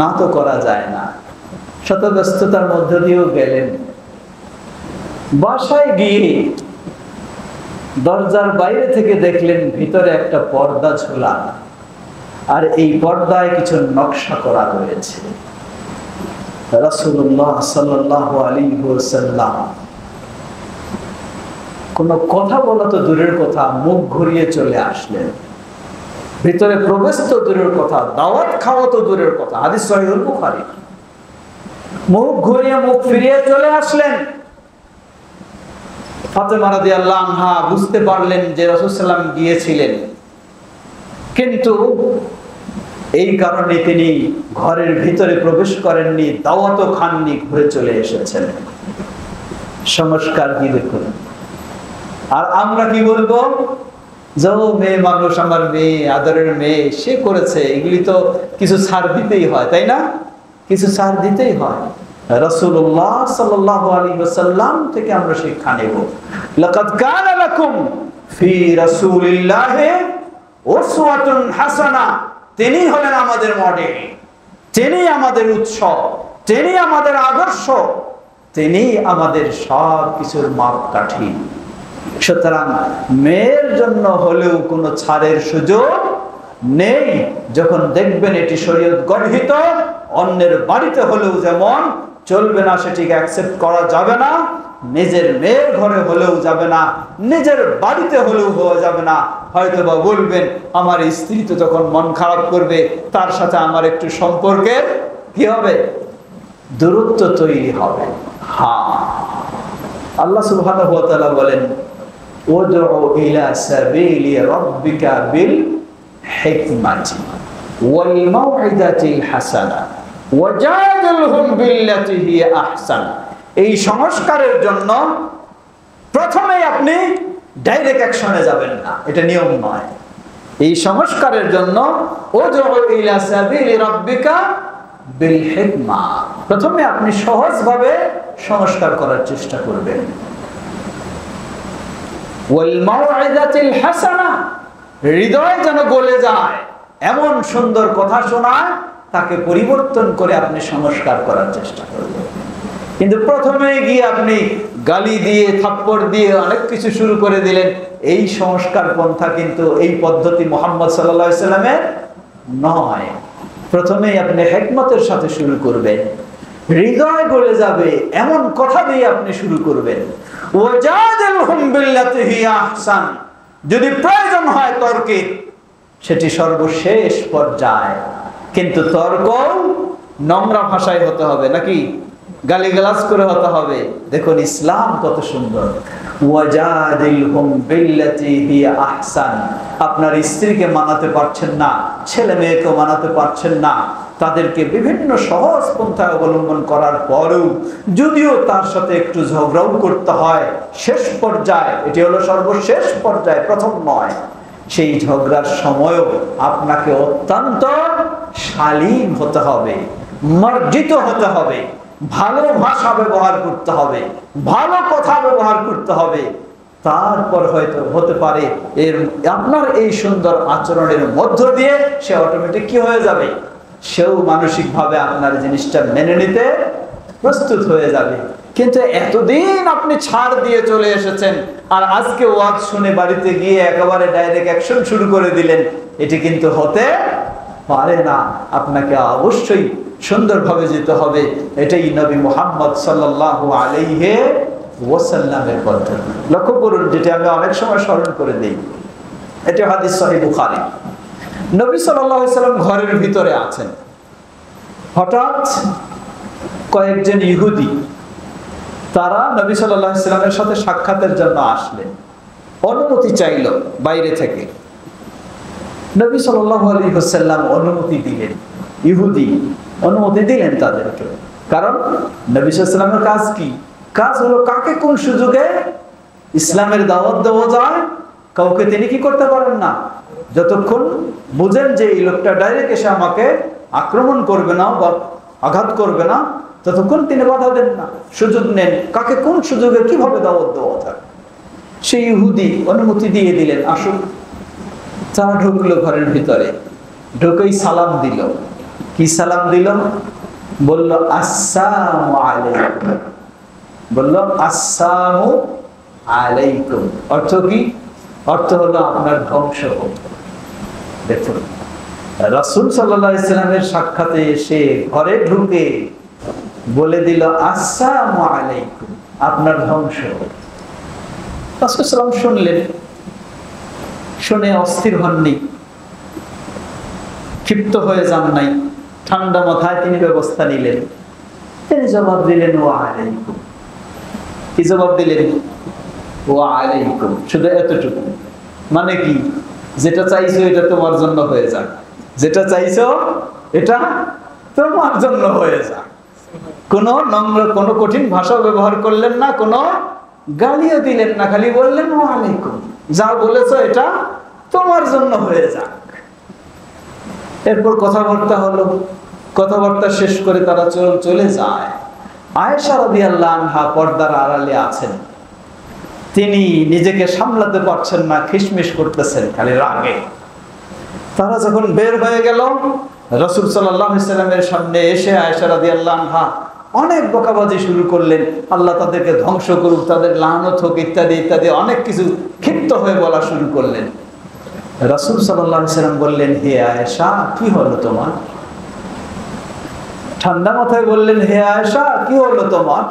না তো করা যায় না, শত ব্যস্ততার মধ্য দিয়েও গেলেন। বাসায় গিয়ে দরজার বাইরে থেকে দেখলেন ভিতরে একটা পর্দা ঝোলা, আর এই পর্দায় কিছু নকশা করা রয়েছে। রাসূলুল্লাহ সাল্লাল্লাহু আলাইহি ওয়াসাল্লাম কোনো কথা বলা তো দূরের কথা, মুখ ঘুরিয়ে চলে আসলেন। ভিতরে প্রবেশ তো দূরের কথা, দাওয়াত খাওয়া তো দূরের কথা। হাদিস সহিহুল বুখারী। মুখ ঘুরিয়ে, মুখ ফিরিয়ে চলে আসলেন। ফাতেমা রাদিয়াল্লাহু আনহা বুঝতে পারলেন যে রাসূল সাল্লাল্লাহু আলাইহি ওয়াসাল্লাম গিয়েছিলেন, কিন্তু এই কারণে তিনি ঘরের ভিতরে প্রবেশ করেননি, দাওয়াতও খাননি, ঘুরে চলে এসেছেন। সংস্কার কি দেখুন। আর আমরা কি বলবো? যে মেয়ে মানুষ, আমার মেয়ে, আদরের মেয়ে, সে করেছে, এগুলি তো কিছু ছাড় দিতেই হয়, তাই না? কিছু ছাড় দিতেই হয়। রাসূলুল্লাহ সাল্লাল্লাহু আলাইহি ওয়াসাল্লাম থেকে আমরা শিক্ষা নেব। লাকাদ কানা লাকুম ফি রাসূলিল্লাহি উসওয়াতুন হাসানাহ। তিনি হলেন আমাদের মডেল, তিনি আমাদের উৎস, তিনি আমাদের আদর্শ, তিনি আমাদের সব কিছুর মাপকাঠি। সুতরাং মেয়ের জন্য হলেও কোনো ছাড়ের সুযোগ নেই। যখন দেখবেন এটি শরীয়ত গর্হিত, অন্যের বাড়িতে হলেও যেমন চলবে না, সেটিকে অ্যাকসেপ্ট করা যাবে না। নিজের মেয়ের ঘরে হলেও যাবে না, নিজের বাড়িতে হলেও হওয়া যাবে না। হয়তো বা বলবেন আমার স্ত্রী তো তখন মন খারাপ করবে, তার সাথে আমার একটু সম্পর্কের কি হবে, দূরত্ব তৈরি হবে। হ্যাঁ, আল্লাহ সুবহানাহু ওয়া তাআলা বলেন উদউ ইলা সাবিলি রাব্বিকা বিল হিকমাতি ওয়াল মাউইদাতিল হাসানা ওয়াজাদিলহুম বিল্লাতি হিয়া আহসান। এই সংস্কারের জন্য প্রথমে আপনি ডাইরেক্ট অ্যাকশনে যাবেন না, এটা নিয়ম নয়। এই সংস্কারের জন্য উদউ ইলা সাবিলি রাব্বিকা বিল হিকমা, প্রথমে আপনি সহজভাবে সংস্কার করার চেষ্টা করবেন। ওয়াল মাউইদাতিল হাসানা, হৃদয় যেন গলে যায় এমন সুন্দর কথা শোনায়, তাকে পরিবর্তন করে আপনি সংস্কার করার চেষ্টা করবেন। কিন্তু প্রথমে গিয়ে আপনি গালি দিয়ে, থাপ্পড় দিয়ে অনেক কিছু শুরু করে দিলেন, এই সংস্কার পন্থা কিন্তু, এই পদ্ধতি মুহাম্মদ সাল্লাল্লাহু আলাইহি ওয়াসাল্লামের নয়। প্রথমেই আপনি হিকমতের সাথে শুরু করবেন, হৃদয় গলে যাবে এমন কথা দিয়ে আপনি শুরু করবেন। ওয়াজাদিলহুম বিল্লাতি হিয়া আহসান, যদি প্রয়োজন হয় তর্কের, সেটি সর্বশেষ পর্যায়ে, কিন্তু তর্ক নোংরা ভাষায় হতে হবে নাকি, গালিগালাজ করে হতে হবে। দেখুন ইসলাম কত সুন্দর। ওয়াজাদিলহুম বিল্লাতি হিয়া আহসান, আপনার স্ত্রীকে মানাতে পারছেন না, ছেলে মেয়েকে মানাতে পারছেন না, তাদেরকে বিভিন্ন সহজ পন্থা অবলম্বন করার পরেও যদিও তার সাথে একটু ঝগড়াও করতে হয়, শেষ পর্যায়ে, এটি হলো সর্বশেষ পর্যায়ে, প্রথম নয়, সেই ঝগড়ার সময়ও আপনাকে অত্যন্ত শালীন হতে হবে, মার্জিত হতে হবে, ভালো ভাষা ব্যবহার করতে হবে, ভালো কথা ব্যবহার করতে হবে। তারপর হয়তো হতে পারে এর আপনার এই সুন্দর আচরণের মধ্য দিয়ে সে অটোমেটিক কি হয়ে যাবে, সেও মানসিকভাবে আপনার জিনিসটা মেনে নিতে প্রস্তুত হয়ে যাবে। কিন্তু এতদিন আপনি ছাড় দিয়ে চলে এসেছেন, আর আজকে ওয়াজ শুনে বাড়িতে গিয়ে একেবারে ডাইরেক্ট অ্যাকশন শুরু করে দিলেন, এটি কিন্তু হতে পারে না। আপনাকে অবশ্যই সুন্দরভাবে যেতে হবে। এটাই নবী মুহাম্মদ সাল্লাল্লাহু আলাইহি ওয়াসাল্লামের পদ্ধতি। লক্ষ্য করুন, যেটা আমি অনেক সময় স্মরণ করে দিই, এটা হাদিস সহিহ বুখারী। নবী সাল্লাল্লাহু আলাইহি সাল্লাম ঘরের ভিতরে আছেন, হঠাৎ কয়েকজন ইহুদি তারা নবী সাল্লাল্লাহু আলাইহি সাল্লামের সাথে সাক্ষাতের জন্য আসলেন, অনুমতি চাইল বাইরে থেকে। নবী সাল্লাল্লাহু আলাইহি ওয়াসাল্লাম অনুমতি দিলেন, ইহুদি অনুমতি দিলেন তাদেরকে। কারণ নবী সাল্লাল্লাহু আলাইহি ওয়াসাল্লামের কাজ কি? কাজ হলো কাকে কোন সুযোগে ইসলামের দাওয়াত দেওয়া যায়, কাউকে তিনি কি করতে পারেন না। যতক্ষণ বুঝেন যে এই লোকটা ডাইরেক্ট এসে আমাকে আক্রমণ করবে না বা আঘাত করবে না, ততক্ষণ তিনি বাধা দেন না, সুযোগ নেন কাকে কোন সুযোগে কিভাবে দাওয়াত দেওয়া যায়। সেই ইহুদি অনুমতি দিয়ে দিলেন, আসুন। তারা ঢুকলো ঘরের ভিতরে, ঢুকেই সালাম দিল। কি সালাম দিল? বলল আসসালামু আলাইকুম। বলল আসসালামু আলাইকুম। অর্থ কি? অর্থ হলো আপনার ধ্বংস হোক। দেখুন, রাসূল সাল্লাল্লাহু আলাইহি সাল্লামের সাক্ষাতে এসে ঘরে ঢুকে বলে দিল আসসালামু আলাইকুম, আপনার ধ্বংস হোক। রাসূল সাল্লাল্লাহু আলাইহি সাল্লাম শুনলেন, শুনে অস্থির হননি, ক্ষিপ্ত হয়ে যান নাই, ঠান্ডা মাথায় তিনি ব্যবস্থা নিলেন। তিনি জবাব দিলেন ওয়া আলাইকুম। কি জবাব দিলেন? ওয়া আলাইকুম। শুধু এতটুকু। মানে কি? যেটা চাইছো এটা তোমার জন্য হয়ে যাক, যেটা চাইছো এটা তোমার জন্য হয়ে যাক। কোনো নম্র, কোনো কঠিন ভাষা ব্যবহার করলেন না, কোনো গালিও দিলেন না, খালি বললেন ওয়া আলাইকুম, যা বলেছো এটা তোমার জন্য হয়ে যাক। এরপর কথাবার্তা হলো, কথাবার্তা শেষ করে তারা চলে যায়। আয়েশা রাদিয়াল্লাহু আনহা পর্দার আড়ালে আছেন, তিনি নিজেকে সামলাতে পারছেন না, খিসমিস করতেছেন খালি রাগে। তারা যখন বের হয়ে গেল, রাসূল সাল্লাল্লাহু আলাইহি সাল্লামের সামনে এসে আয়েশা রাদিয়াল্লাহু আনহা অনেক বকাবাজি শুরু করলেন। আল্লাহ তাদেরকে ধ্বংস করুক, তাদের লানত হোক, ইত্যাদি ইত্যাদি অনেক কিছু ক্ষিপ্ত হয়ে বলা শুরু করলেন। রাসূল সাল্লাল্লাহু আলাইহি সাল্লাম বললেন, হে আয়েশা, কি হলো তোমার? ঠান্ডা মাথায় বললেন, হে আয়েশা, কি হলো তোমার?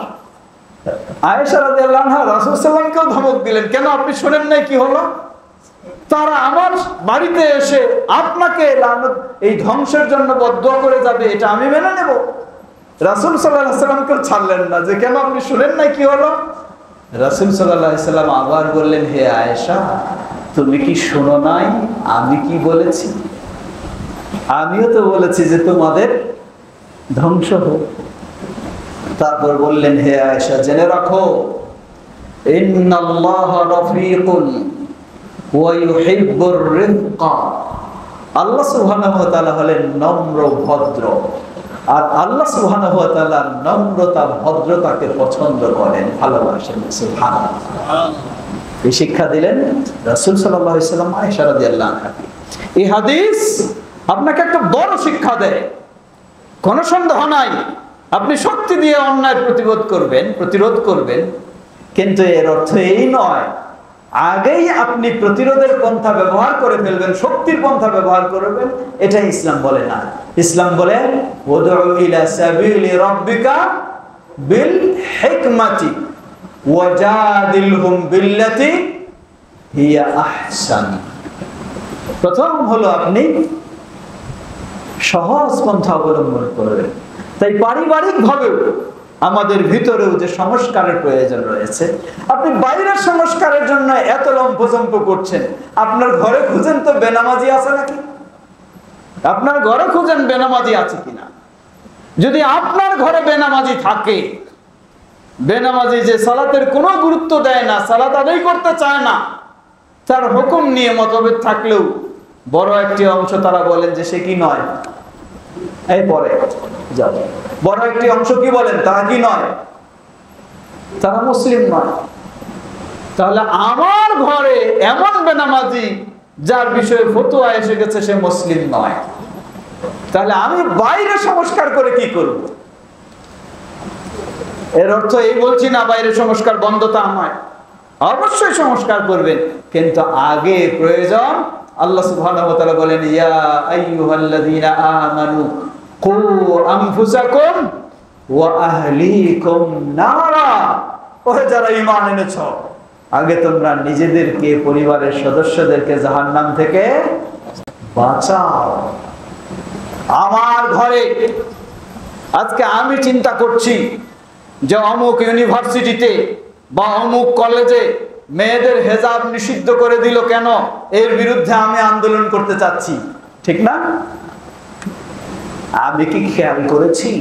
আয়েশা রাদিয়াল্লাহু আনহা রাসূল সাল্লাল্লাহু আলাইহি সাল্লামকে ধমক দিলেন, কেন আপনি শুনেন নাই কি হলো? তারা আমার বাড়িতে এসে আপনাকে লানত, এই ধ্বংসের জন্য বদদুয়া করে যাবে, এটা আমি মেনে নেব? রাসূল সাল্লাল্লাহু আলাইহি সাল্লামকে ছাড়লেন না যে কেন আপনি শুনেন নাই কি হলো? রাসূল সাল্লাল্লাহু আলাইহি সাল্লাম আবার বললেন, হে আয়েশা, তুমি কি শোনো নাই আমি কি বলেছি? আমিও তো বলেছি যে তোমাদের ধ্বংস হোক। তারপর বললেন, হে আয়েশা, জেনে রাখো, ইন্নাল্লাহা রাফিকুন ওয়া ইউহিব্বুর রিফকা। আল্লাহ সুবহানাহু ওয়া তাআলা হলেন নম্র ভদ্র, আর আল্লাহ সুবহানাহু ওয়া তাআলা নম্রতা ভদ্রতাকে পছন্দ করেন, ভালোবাসেন। সুবহানাল্লাহ। এই শিক্ষা দিলেন রাসূল সাল্লাল্লাহু আলাইহি সাল্লাম আয়েশা রাদিয়াল্লাহু আনহা। এই হাদিস আপনাকে একটা বড় শিক্ষা দেয়, কোনো সন্দেহ নাই। আপনি শক্তি দিয়ে অন্যায় প্রতিরোধ করবেন, কিন্তু এর অর্থ এই নয় আগেই আপনি প্রতিরোধের পন্থা ব্যবহার করে ফেলবেন, শক্তির পন্থা ব্যবহার করবেন। এটা ইসলাম বলে না। ইসলাম বলে ওয়াদউ ইলা সাবিলি রাব্বিকা বিল হিকমাতি ওয়াজাদিলহুম বিল্লাতি হিয়া আহসান। প্রথম হলো আপনি সহজ পন্থা অবলম্বন করবেন। তাই পারিবারিক ভাবেও আমাদের ভিতরেও যে সংস্কারের প্রয়োজন রয়েছে, আপনি বাইরের সংস্কারের জন্য এত লম্পজম্প করছেন, আপনার ঘরে খুঁজেন তো বেনামাজি আছে নাকি? আপনার ঘরে খুঁজেন বেনামাজি আছে কিনা। যদি আপনার ঘরে বেনামাজি থাকে, বেনামাজি যে সালাতের কোনো গুরুত্ব দেয় না, সালাত আদায় করতে চায় না, তার হুকুম নিয়ে মতভেদ থাকলেও বড় একটি অংশ তারা বলেন যে সে কি নয়, এই পরে যাবে। বড় একটি অংশ কি বলেন, তারা কি নয়, তারা মুসলিম নয়। তাহলে আমার ঘরে এমন বেনামাজি যার বিষয়ে ফতোয়া এসে গেছে সে মুসলিম নয়, তাহলে আমি বাইরে সংস্কার করে কি করব? এর অর্থ এই বলছি না বাইরে সংস্কার বন্ধ তা নয়, অবশ্যই সংস্কার করবেন, কিন্তু আগে প্রয়োজন। আল্লাহ সুবহানাহু ওয়া তাআলা বলেন, ইয়া আইয়ুহাল্লাযীনা আমানু কু আনফুসাকুম ওয়া আহলিকুম নারা, ওহে যারা ঈমান এনেছো, আগে তোমরা নিজেদেরকে, পরিবারের সদস্যদেরকে জাহান্নাম থেকে বাঁচাও। আমার ঘরে আজকে আমি চিন্তা করছি যে অমুক ইউনিভার্সিটিতে বা অমুক কলেজে মেয়েদের হেজাব নিষিদ্ধ করে দিল কেন, এর বিরুদ্ধে আমি আন্দোলন করতে চাচ্ছি, ঠিক না? আমি কি খেয়াল করেছি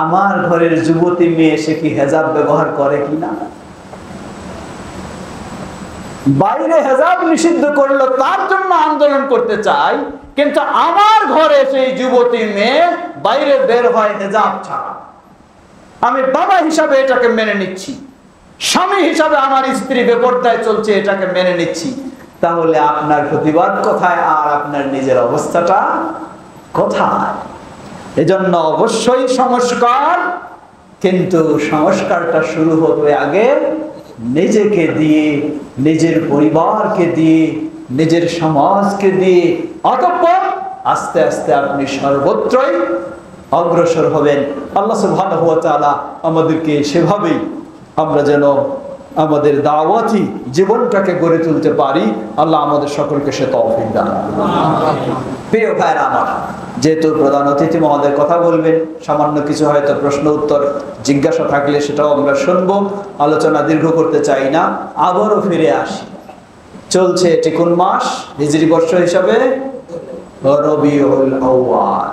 আমার ঘরের যুবতী মেয়ে সে কি হেজাব ব্যবহার করে কিনা? বাইরে হেজাব নিষিদ্ধ করলো তার জন্য আন্দোলন করতে চাই, কিন্তু আমার ঘরে সেই যুবতী মেয়ে বাইরে বের হয় হেজাব ছাড়া। আমি বাবা হিসাবে এটাকে মেনে নিচ্ছি, স্বামী হিসাবে আমার স্ত্রী বেপরদায় চলছে এটাকে মেনে নিচ্ছি, তাহলে আপনার প্রতিবাদ কোথায় আর আপনার নিজের অবস্থাটা কোথায়? এজন্য অবশ্যই সংস্কার, কিন্তু সংস্কারটা শুরু হবে আগে নিজেকে দিয়ে, নিজের পরিবারকে দিয়ে, নিজের সমাজকে দিয়ে, অতঃপর আস্তে আস্তে আপনি সর্বত্রই অগ্রসর হবেন। আল্লাহ সুবহানাহু ওয়া তাআলা আমাদেরকে সেভাবেই আমরা যেন আমাদের দাওয়াতি জীবনটাকে গড়ে তুলতে পারি, আল্লাহ আমাদের সকলকে সে তৌফিক দান করুন। প্রিয় ভাইরা আমার, যেহেতু প্রধান অতিথি মহোদয় কথা বলবেন, সামান্য কিছু হয়তো প্রশ্ন উত্তর জিজ্ঞাসা থাকলে সেটাও আমরা শুনবো, আলোচনা দীর্ঘ করতে চাই না। আবারও ফিরে আসি, চলছে এটি কোন মাস হিজরি বর্ষ হিসাবে? রবিউল আউয়াল।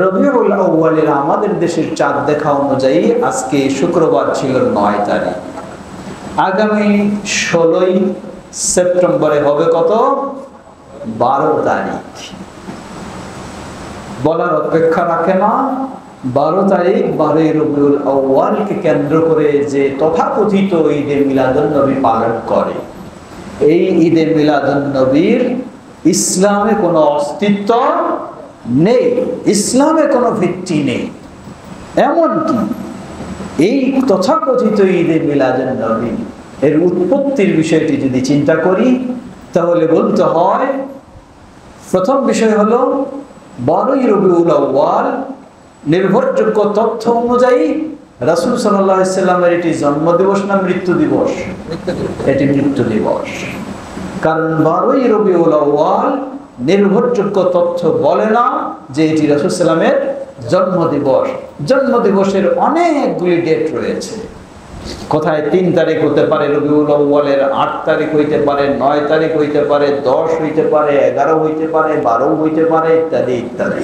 রবিউল আউয়ালের আমাদের দেশের চাঁদ দেখা অনুযায়ী আজকে শুক্রবার ছিল 9 তারিখ, আগামী 16ই সেপ্টেম্বরে হবে কত? 12 তারিখ। বলার অপেক্ষা রাখে না, 12 তারিখ 12 রবিউল আউয়ালকে কেন্দ্র করে যে তথাকথিত ঈদে মিলাদুন নবী পালন করে, এই ঈদে মিলাদুন নবীর ইসলামে কোনো অস্তিত্ব নেই, ইসলামে কোনো ভিত্তি নেই। এমনকি এই তথাকথিত ঈদে মিলাদুন নবী এর উৎপত্তির বিষয়টি যদি চিন্তা করি, তাহলে বলতে হয় প্রথম বিষয় হলো 12ই রবিউল আউয়াল নির্ভরযোগ্য তথ্য অনুযায়ী রাসূল সাল্লাল্লাহু আলাইহি সাল্লামের এটি জন্মদিবস না মৃত্যু দিবস? এটি মৃত্যু দিবস। কারণ 12ই রবিউল আউয়াল নির্ভরযোগ্য তথ্য বলে না যে এটি রাসূল সাল্লামের জন্মদিবস। জন্মদিবসের অনেকগুলি ডেট রয়েছে, কোথায় 3 তারিখ হতে পারে রবিউল আউয়ালের, 8 তারিখ হইতে পারে, 9 তারিখ হইতে পারে, 10 হইতে পারে, 11 হইতে পারে, 12 হইতে পারে, ইত্যাদি ইত্যাদি।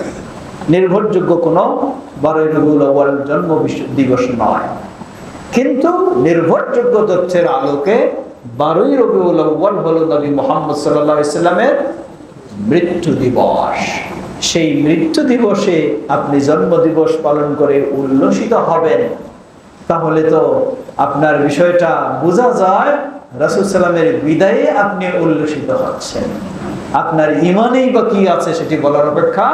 নির্ভরযোগ্য কোনো 12ই রবিউল আউয়াল জন্ম দিবস নয়, কিন্তু নির্ভরযোগ্য তথ্যের আলোকে 12ই রবিউল আউয়াল হলো নবী মুহাম্মদ সাল্লাল্লাহু আলাইহি সাল্লামের মৃত্যু দিবস। সেই মৃত্যু দিবসে আপনি জন্মদিবস পালন করে উল্লসিত হবেন, তাহলে তো আপনার বিষয়টা বোঝা যায় রাসূল সাল্লামের বিদায়ে আপনি উল্লসিত হচ্ছেন। আপনার ঈমানেই বা কি আছে সেটি বলার অপেক্ষা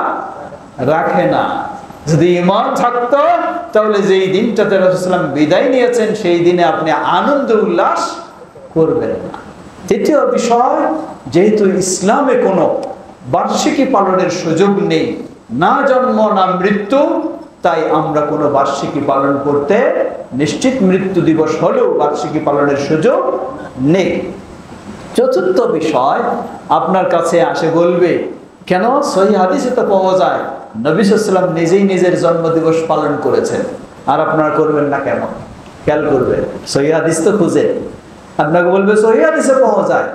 রাখে না। যদি ঈমান থাকতো তাহলে যেই দিনটাতে রাসূল সাল্লাম বিদায় নিয়েছেন সেই দিনে আপনি আনন্দ উল্লাস করবেন না। তৃতীয় বিষয়, যেহেতু ইসলামে কোনো বার্ষিকী পালনের সুযোগ নেই, না জন্ম না মৃত্যু, তাই আমরা কোনো বার্ষিকী পালন করতে, নিশ্চিত মৃত্যু দিবস হলেও বার্ষিকী পালনের সুযোগ নেই। চতুর্থ বিষয়, আপনার কাছে আসে বলবে কেন সহিহ হাদিসে তো পাওয়া যায় নবী সাল্লাল্লাহু আলাইহি ওয়াসাল্লাম নিজেই নিজের জন্মদিবস পালন করেছেন, আর আপনারা করবেন না কেন? খেয়াল করবেন, সহিহ হাদিস তো খুঁজে আপনাকে বলবে সহিহ হাদিসে পাওয়া যায়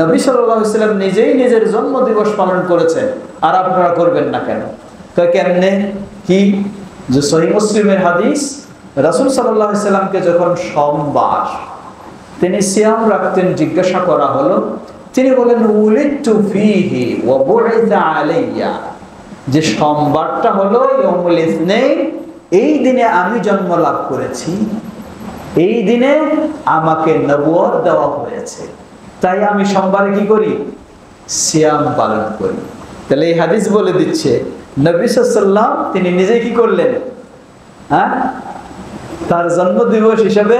নবী সাল্লাল্লাহু আলাইহি ওয়াসাল্লাম নিজেই নিজের জন্মদিবস পালন করেছেন, আর আপনারা করবেন না কেন? তো কেমনে কি? যে সহিহ মুসলিমের হাদিস, রাসূল সাল্লাল্লাহু আলাইহি ওয়াসাল্লামকে যখন সোমবার তিনি সিয়াম রাখতেন জিজ্ঞাসা করা হলো, তিনি বলেন উলিদতু ফীহি ওয়া বুইসা আলাইয়া, যে সোমবারটা হলো ইয়াউমুল ইসনাইন, এই দিনে আমি জন্ম লাভ করেছি, এই দিনে আমাকে নবুয়ত দেওয়া হয়েছে, তাই আমি সোমবারে কি করি? সিয়াম পালন করি। তাহলে এই হাদিস বলে দিচ্ছে নবী সাল্লাল্লাহু আলাইহি ওয়াসাল্লাম তিনি নিজে কি করলেন? তার জন্মদিবস হিসেবে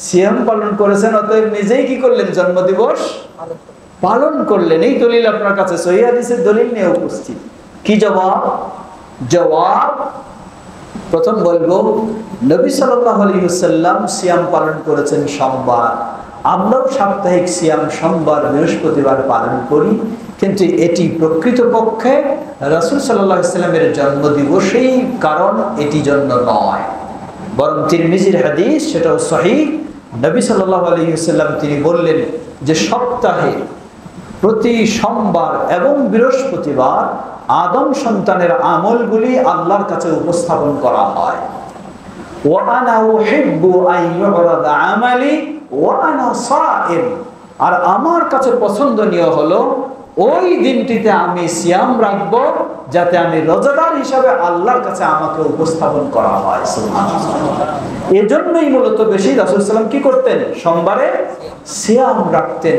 সিয়াম পালন করেছেন, অতএব নিজেই কি করলেন? জন্মদিবস পালন করলেন। এই দলিল আপনার কাছে সহিহ হাদিসের দলিল নিয়ে উপস্থিত। কি জবাব? জবাব, প্রথম বলবো নবী সাল্লাল্লাহু আলাইহি ওয়াসাল্লাম সিয়াম পালন করেছেন সোমবার, আমরাও সাপ্তাহিক সিয়াম সোমবার বৃহস্পতিবার পালন করি, কিন্তু এটি প্রকৃতপক্ষে রাসূল সাল্লাল্লাহু আলাইহি ওয়াসাল্লামের জন্মদিবসেই কারণ এটি জন্য নয়, বরং তিরমিজির হাদিস, সেটাও সহিহ। নবী সাল্লাল্লাহু আলাইহি ওয়াসাল্লাম তিনি বললেন যে সপ্তাহে প্রতি সোমবার এবং বৃহস্পতিবার আদম সন্তানের আমলগুলি আল্লাহর কাছে উপস্থাপন করা হয়। ওয়া আনা উহিব্বু আন ইউরাদা আমালি ওয়া আনা সাইম, আর আমার কাছে পছন্দনীয় হলো ওই দিনটিতে আমি সিয়াম রাখবো, যাতে আমি রোজাদার হিসাবে আল্লাহর কাছে আমাকে উপস্থাপন করা হয়। সুবহানাল্লাহ। এজন্যই মূলত বেশি রাসূল সাল্লাল্লাহু আলাইহি ওয়াসাল্লাম কি করতেন, সোমবারে সিয়াম রাখতেন।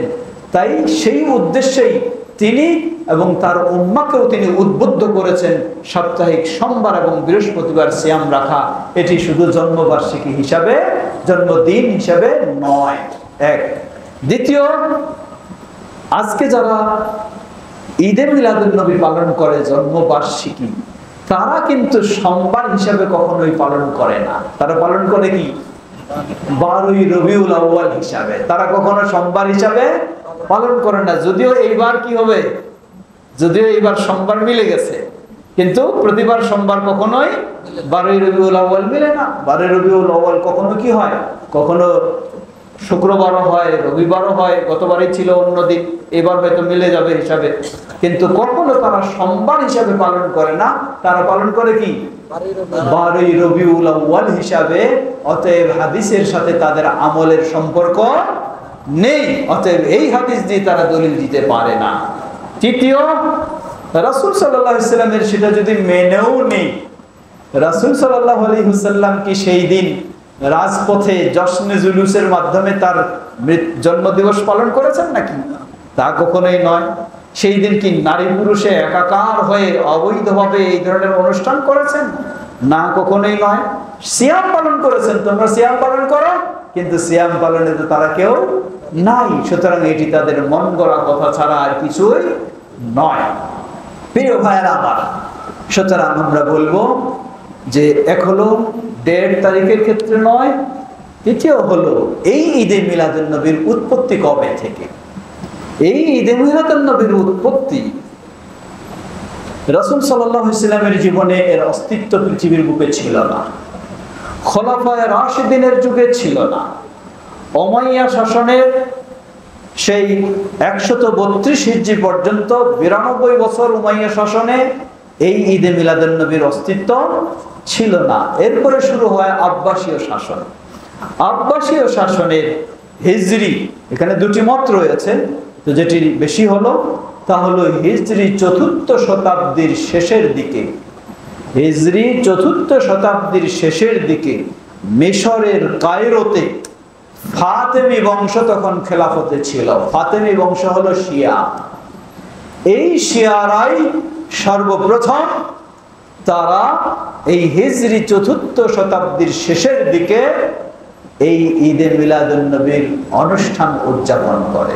তাই সেই উদ্দেশ্যেই তিনি এবং তার উম্মাকেও তিনি উদ্বুদ্ধ করেছেন সাপ্তাহিক সোমবার এবং বৃহস্পতিবার সিয়াম রাখা। এটি শুধু জন্মবার্ষিকী হিসাবে, জন্মদিন হিসাবে নয়। এক। দ্বিতীয়, আজকে যারা ঈদে মিলাদুন নবী পালন করে জন্মবার্ষিকী, তারা কিন্তু সোমবার হিসাবে কখনোই পালন করে না। তারা পালন করে কি 12ই রবিউল আউয়াল হিসাবে। তারা কখনো সোমবার হিসাবে পালন করে না। যদিও এইবার কি হবে, যদিও এইবার সোমবার মিলে গেছে, কিন্তু প্রতিবার সোমবার কখনোই 12ই রবিউল আউয়াল মিলে না। 12ই রবিউল আউয়াল কখনো কি হয়, কখনো শুক্রবারও হয়, রবিবারও হয়, গতবারই ছিল অন্য দিন, এবার হয়তো মিলে যাবে হিসাবে, কিন্তু কখনো তারা সোমবার হিসাবে পালন করে না। তারা পালন করে কি 12ই রবিউল আউয়াল হিসাবে। অতএব হাদিসের সাথে তাদের আমলের সম্পর্ক নেই, অতএব এই হাদিস দিয়ে তারা দলিল দিতে পারে না। তৃতীয়, রাসূল সাল্লাল্লাহু আলাইহি ওয়াসাল্লামের সেটা যদি মেনেও নেই, রাসূল সাল্লাল্লাহু আলাইহি ওয়াসাল্লাম কি সেই দিন রাজপথে জশ্নে জুলুসের মাধ্যমে তার জন্মদিবস পালন করেছেন নাকি? তা কখনোই নয়। সেই দিন কি নারী পুরুষে একাকার হয়ে অবৈধভাবে এই ধরনের অনুষ্ঠান করেছেন? না, কখনোই নয়। সিয়াম পালন করেছেন, তোমরা সিয়াম পালন করো, কিন্তু সিয়াম পালনে তো তারা কেউ নাই। সুতরাং এটি তাদের মন গড়া কথা ছাড়া আর কিছুই নয়। প্রিয় ভাইয়েরা আমার, সুতরাং আমরা বলবো যে এক হলো ডেট তারিখের ক্ষেত্রে নয়, দ্বিতীয় হলো এই ঈদে মিলাদুন নবীর উৎপত্তি কবে থেকে। এই ঈদে মিলাদুন নবীর উৎপত্তি রাসূল সাল্লাল্লাহু আলাইহি ওয়াসাল্লামের জীবনে এর অস্তিত্ব পৃথিবীর বুকে ছিল না, খোলাফায়ে রাশিদিনের যুগে ছিল না, উমাইয়া শাসনের সেই 132 হিজরি পর্যন্ত 92 বছর উমাইয়া শাসনে এই ঈদে মিলাদুন নবীর অস্তিত্ব ছিল না। এরপরে শুরু হয় আব্বাসীয় শাসন। আব্বাসীয় শাসনের হিজরি, এখানে দুটি মত রয়েছে, তো যেটি বেশি হলো তা হলো হিজরি 4th শতাব্দীর শেষের দিকে। হিজরি 4th শতাব্দীর শেষের দিকে মিশরের কায়রোতে ফাতেমি বংশ তখন খেলাফতে ছিল। ফাতেমি বংশ হলো শিয়া। এই শিয়ারাই সর্বপ্রথম তারা এই হিজরি 4th শতাব্দীর শেষের দিকে এই ঈদে মিলাদুন নবীর অনুষ্ঠান উদযাপন করে।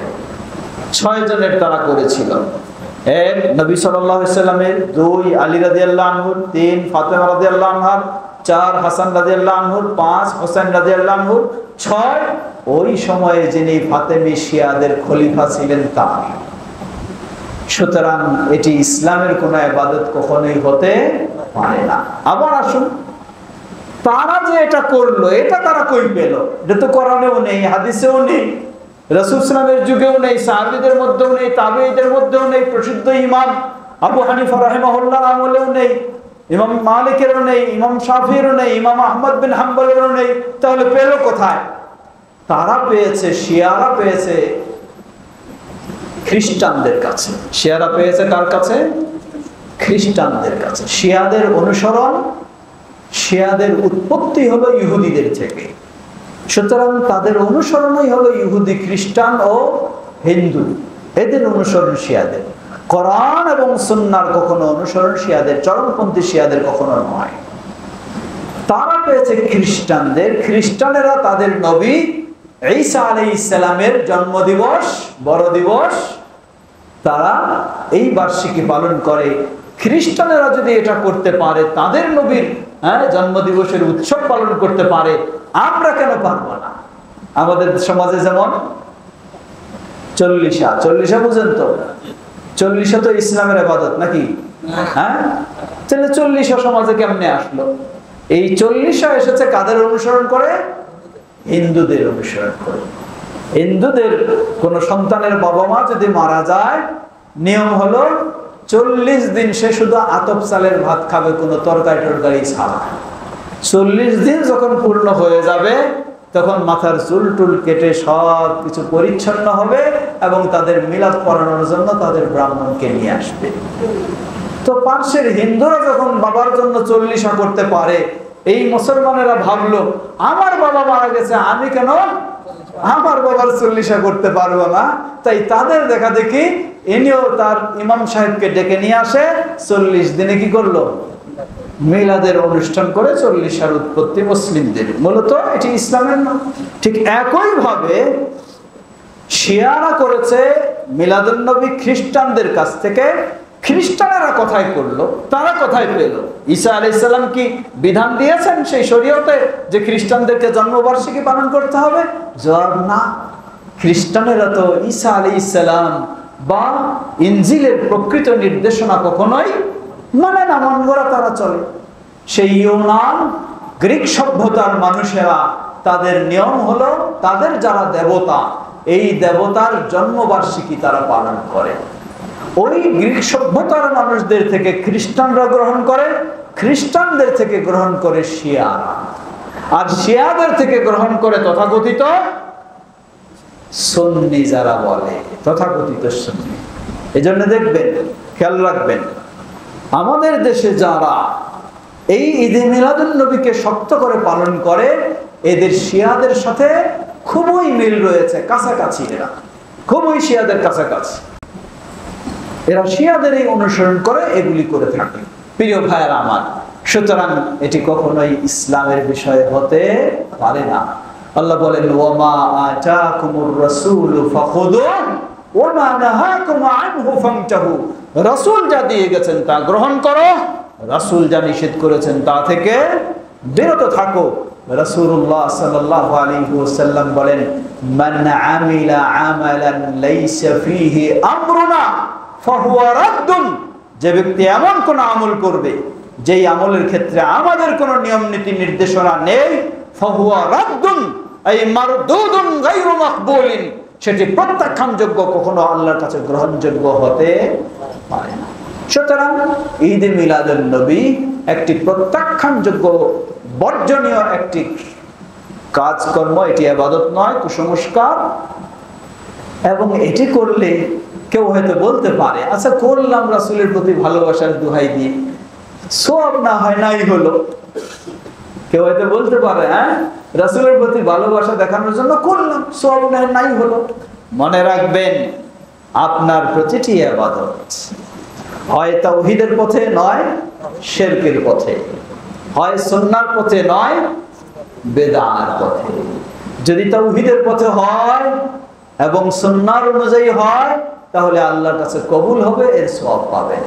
6 জনের তারা করেছিল। 1 নবী সাল্লাল্লাহু আলাইহি ওয়াসাল্লামের, 2 আলী রাদিয়াল্লাহু আনহু, 3 ফাতেমা রাদিয়াল্লাহু আনহা, 4 হাসান রাদিয়াল্লাহু আনহু, 5 হোসেন রাদিয়াল্লাহু আনহু, 6 ওই সময়ে যিনি ফাতেমি শিয়াদের খলিফা ছিলেন তার। সুতরাং এটি ইসলামের কোনো ইবাদত কখনোই হতে পারে না। আবার আসুন, তারা যে এটা করলো, এটা তারা কই পেল? এটা তো কোরআনেও নেই, হাদিসেও নেই, রাসূল সাল্লাল্লাহু আলাইহি যুগেও নেই, সাহাবীদের মধ্যেও নেই, তাবেঈদের মধ্যেও নেই, প্রসিদ্ধ ইমাম আবু হানিফা রাহিমাহুল্লাহর আমলেও নেই, ইমাম মালিকেরও নেই, ইমাম শাফিঈরও নেই, ইমাম আহমদ বিন হাম্বলেরও নেই। তাহলে পেল কোথায়? তারা পেয়েছে, শিয়ারা পেয়েছে খ্রিস্টানদের কাছে। শিয়ারা পেয়েছে কার কাছে? খ্রিস্টানদের কাছে। শিয়াদের অনুসরণ, শিয়াদের উৎপত্তি হলো ইহুদিদের থেকে। সুতরাং তাদের অনুসরণই হলো ইহুদি, খ্রিস্টান ও হিন্দু, এদের অনুসরণ শিয়াদের। কোরআন এবং সুন্নাহর কখনো অনুসরণ শিয়াদের, চরমপন্থী শিয়াদের কখনো নয়। তারা পেয়েছে খ্রিস্টানদের। খ্রিস্টানেরা তাদের নবী ঈসা আলাইহিস সালামের জন্মদিবস, বড় দিবস, তারা এই বার্ষিকী পালন করে। খ্রিস্টানেরা যদি এটা করতে পারে, তাদের নবীর জন্মদিবসের উৎসব পালন করতে পারে, আমরা কেন পারবো না? আমাদের সমাজে যেমন চল্লিশা বুঝেন তো, চল্লিশা তো ইসলামের ইবাদত নাকি? তাহলে চল্লিশা সমাজে কেমনে আসলো? এই চল্লিশা এসেছে কাদের অনুসরণ করে? হিন্দুদের অনুসরণ করে। হিন্দুদের কোন সন্তানের বাবা মা যদি মারা যায়, নিয়ম হলো 40 দিন সে শুধু আতপ চালের ভাত খাবে, কোনো তরকারি টরকারি ছাড়া। 40 দিন যখন পূর্ণ হয়ে যাবে, তখন মাথার চুল টুল কেটে সব কিছু পরিচ্ছন্ন হবে এবং তাদের মিলাদ পড়ানোর জন্য তাদের ব্রাহ্মণকে নিয়ে আসবে। তো পার্শ্বের হিন্দুরা যখন বাবার জন্য 40 করতে পারে, এই মুসলমানেরা ভাবলো আমার বাবা মারা গেছে, আমি কেন আমার বাবার 40 করতে পারবো না? তাই তাদের দেখা দেখি ইনিও তার ইমাম সাহেবকে ডেকে নিয়ে আসে, 40 দিনে কি করলো? মিলাদের অনুষ্ঠান করে। 40 উৎপত্তি মুসলিমদের, মূলত এটি ইসলামের না। ঠিক একই ভাবে শিয়ারা করেছে মিলাদুন নবী খ্রিস্টানদের কাছ থেকে। খ্রিস্টানেরা কোথায় করলো? তারা কোথায় পেল? ঈসা আলাইহিস সালাম কি বিধান দিয়েছেন সেই শরীয়তে যে খ্রিস্টানদেরকে জন্মবার্ষিকী পালন করতে হবে? জবাব না। খ্রিস্টানেরা তো ঈসা আলাইহিস সালাম বা ইনজিলের প্রকৃত নির্দেশনা কখনোই মানে না, মন গড়া তারা চলে। সেই ইউনান গ্রিক সভ্যতার মানুষেরা, তাদের নিয়ম হলো তাদের যারা দেবতা, এই দেবতার জন্মবার্ষিকী তারা পালন করে। ওই গ্রিক সভ্যতার মানুষদের থেকে খ্রিস্টানরা গ্রহণ করে, খ্রিস্টানদের থেকে গ্রহণ করে শিয়ারা, আর শিয়াদের থেকে গ্রহণ করে তথাকথিত সুন্নি যারা বলে, তথাকথিত সুন্নি। এজন্য দেখবেন, খেয়াল রাখবেন, আমাদের দেশে যারা এই ঈদে মিলাদুন নবীকে শক্ত করে পালন করে, এদের শিয়াদের সাথে খুবই মিল রয়েছে, কাছাকাছি। এরা খুবই শিয়াদের কাছাকাছি, এরা শিয়াদের এই অনুসরণ করে, এগুলি করে থাকে। প্রিয় ভাইয়েরা আমার, সুতরাং এটি কখনোই ইসলামের বিষয় হতে পারে না। আল্লাহ বলেন, ওয়ামা আতাকুমুর রাসূলু ফাখুযুহু ওয়ামা নাহাকুম আনহু ফান্তাহু। রাসূল যা দিয়ে গেছেন তা গ্রহণ করো, রাসূল যা নিষেধ করেছেন তা থেকে বিরত থাকো। রাসূলুল্লাহ সাল্লাল্লাহু আলাইহি ওয়াসাল্লাম বলেন, মান আমিলা আমালান লাইসা ফীহি আমরুনা ফাহুয়া রাদ্দুন। যে ব্যক্তি এমন কোন আমল করবে যেই আমলের ক্ষেত্রে আমাদের কোন নিয়ম নীতি নির্দেশনা নেই, ফাহুয়া রাদ্দুন আই মারদুদুন গায়রু মাকবুলিন, সেটি প্রত্যাখ্যানযোগ্য, কখনো আল্লাহর কাছে গ্রহণযোগ্য হতে পারে না। সুতরাং ঈদে মিলাদুন নবী একটি প্রত্যাখ্যানযোগ্য, বর্জনীয় একটি কাজকর্ম, এটি ইবাদত নয়, কুসংস্কার। এবং এটি করলে কেউ হয়তো বলতে পারে, আচ্ছা করলাম রাসূলের প্রতি ভালোবাসার দোহাই দিয়ে, সওয়াব না হয় নাই হলো। কেউ হয়তো বলতে পারে, হ্যাঁ রাসূলের প্রতি ভালোবাসা দেখানোর জন্য করলাম, সওয়াব না হয় নাই হলো। মনে রাখবেন, আপনার প্রতিটি ইবাদত হয় তাওহীদের পথে, নয় শিরকের পথে, হয় সুন্নাহর পথে, নয় বেদাত পথে। যদি তাওহীদের পথে হয় এবং সুন্নাহর অনুযায়ী হয়, তাহলে আল্লাহর কাছে কবুল হবে, এর সওয়াব পাবেন।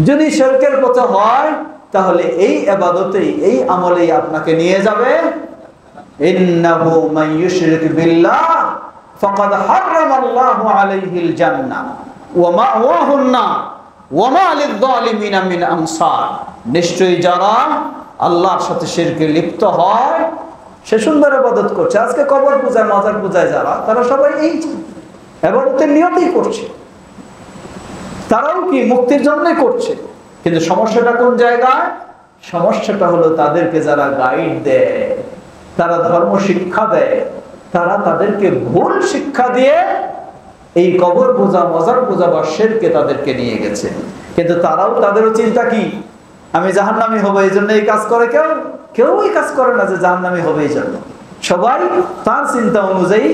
যদি শিরকের পথে হয়, তাহলে এই ইবাদতেই, এই আমলেই আপনাকে নিয়ে যাবে ইন্নাহু মান ইউশরিক বিল্লাহ ফাকাদ হারামাল্লাহু আলাইহিল জান্নাহ ওয়া মাওয়াহুন নার ওয়া মা লিয-যালিমিনা মিন আনসার। নিশ্চয়ই যারা আল্লাহর সাথে শিরকে লিপ্ত হয়, সে সুন্দর ইবাদত করছে। আজকে কবর পূজায়, মাজার পূজায় যারা, তারা সবাই এই ইবাদতের নিয়তেই করছে, তারাও কি মুক্তির জন্যই করছে। কিন্তু সমস্যাটা কোন জায়গায়? সমস্যাটা হলো তাদেরকে যারা গাইড দেয়, তারা ধর্ম শিক্ষা দেয়, তারা তাদেরকে ভুল শিক্ষা দিয়ে এই কবর পূজা, মাজার পূজা বা শিরকে তাদেরকে নিয়ে গেছে। কিন্তু তারাও, তাদেরও চিন্তা কি, আমি জাহান্নামী হবো, এই জন্য এই কাজ করে। কেউ এই কাজ করে না যে জাহান্নামী হবে এই জন্য। সবাই তার চিন্তা অনুযায়ী,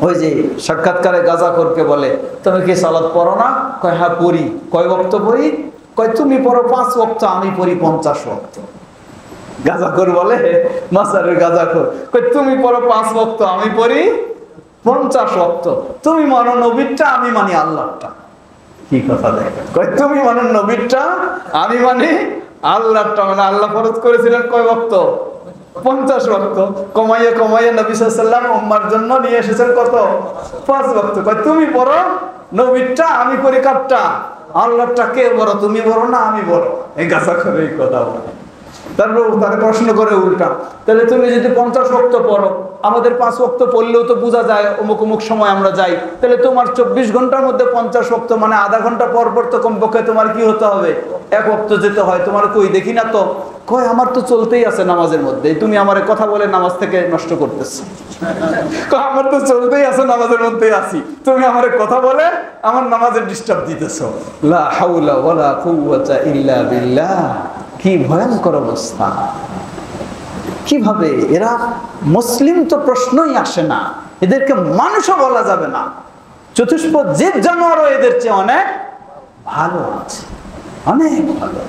ওই যে সাক্ষাৎকারে গাজাখোরকে বলে, তুমি কি সালাত পড়ো না? কয় হ্যাঁ পড়ি। কয় ওয়াক্ত পড়ি? কয় তুমি পড়ো 5 ওয়াক্ত, আমি পড়ি 50 ওয়াক্ত। গাজাখোর বলে, মাসারের গাজাখোর, কয় তুমি পড়ো 5 ওয়াক্ত, আমি পড়ি 50 ওয়াক্ত। তুমি মানো নবীরটা, আমি মানি আল্লাহটা। কি কথা দেখেন, কয় তুমি মানে নবীরটা, আমি মানে আল্লাহরটা। মানে আল্লাহ ফরজ করেছিলেন কয় ওয়াক্ত? 50 ওয়াক্ত। কমাইয়ে কমাইয়ে নবী সাল্লাল্লাহু আলাইহি ওয়াসাল্লাম উম্মার জন্য নিয়ে এসেছেন কত? 5 ওয়াক্ত। কয় তুমি পড়ো নবীরটা, আমি করি কাটটা। আল্লাহরটা কে বড়, তুমি বড় না আমি বড়? এই গাছা করে এই কথা বলে। তারপর তারা প্রশ্ন করে উল্টা, তাহলে তুমি যদি 50 ওয়াক্ত পড়ো, আমাদের 5 ওয়াক্ত পড়লেও তো বোঝা যায় অমুক অমুক সময় আমরা যাই, তাহলে তোমার 24 ঘন্টার মধ্যে 50 ওয়াক্ত মানে আধা ঘন্টা পর পর তো কমপক্ষে তোমার কি হতে হবে? 1 ওয়াক্ত যেতে হয়। তোমার কই দেখি না তো। কয় আমার তো চলতেই আছে নামাজের মধ্যে, তুমি আমার কথা বলে নামাজ থেকে নষ্ট করতেছো। কয় আমার তো চলতেই আছে, নামাজের মধ্যেই আছি, তুমি আমার কথা বলে আমার নামাজের ডিস্টার্ব দিতেছো। লা হাওলা ওয়ালা কুওয়াতা ইল্লা বিল্লাহ। কি ভয়ঙ্কর অবস্থা! কিভাবে এরা মুসলিম তো প্রশ্নই আসে না, এদেরকে মানুষও বলা যাবে না। চতুষ্পদ জীব জানোয়ারও এদের চেয়ে অনেক ভালো আছে, অনেক ভালো।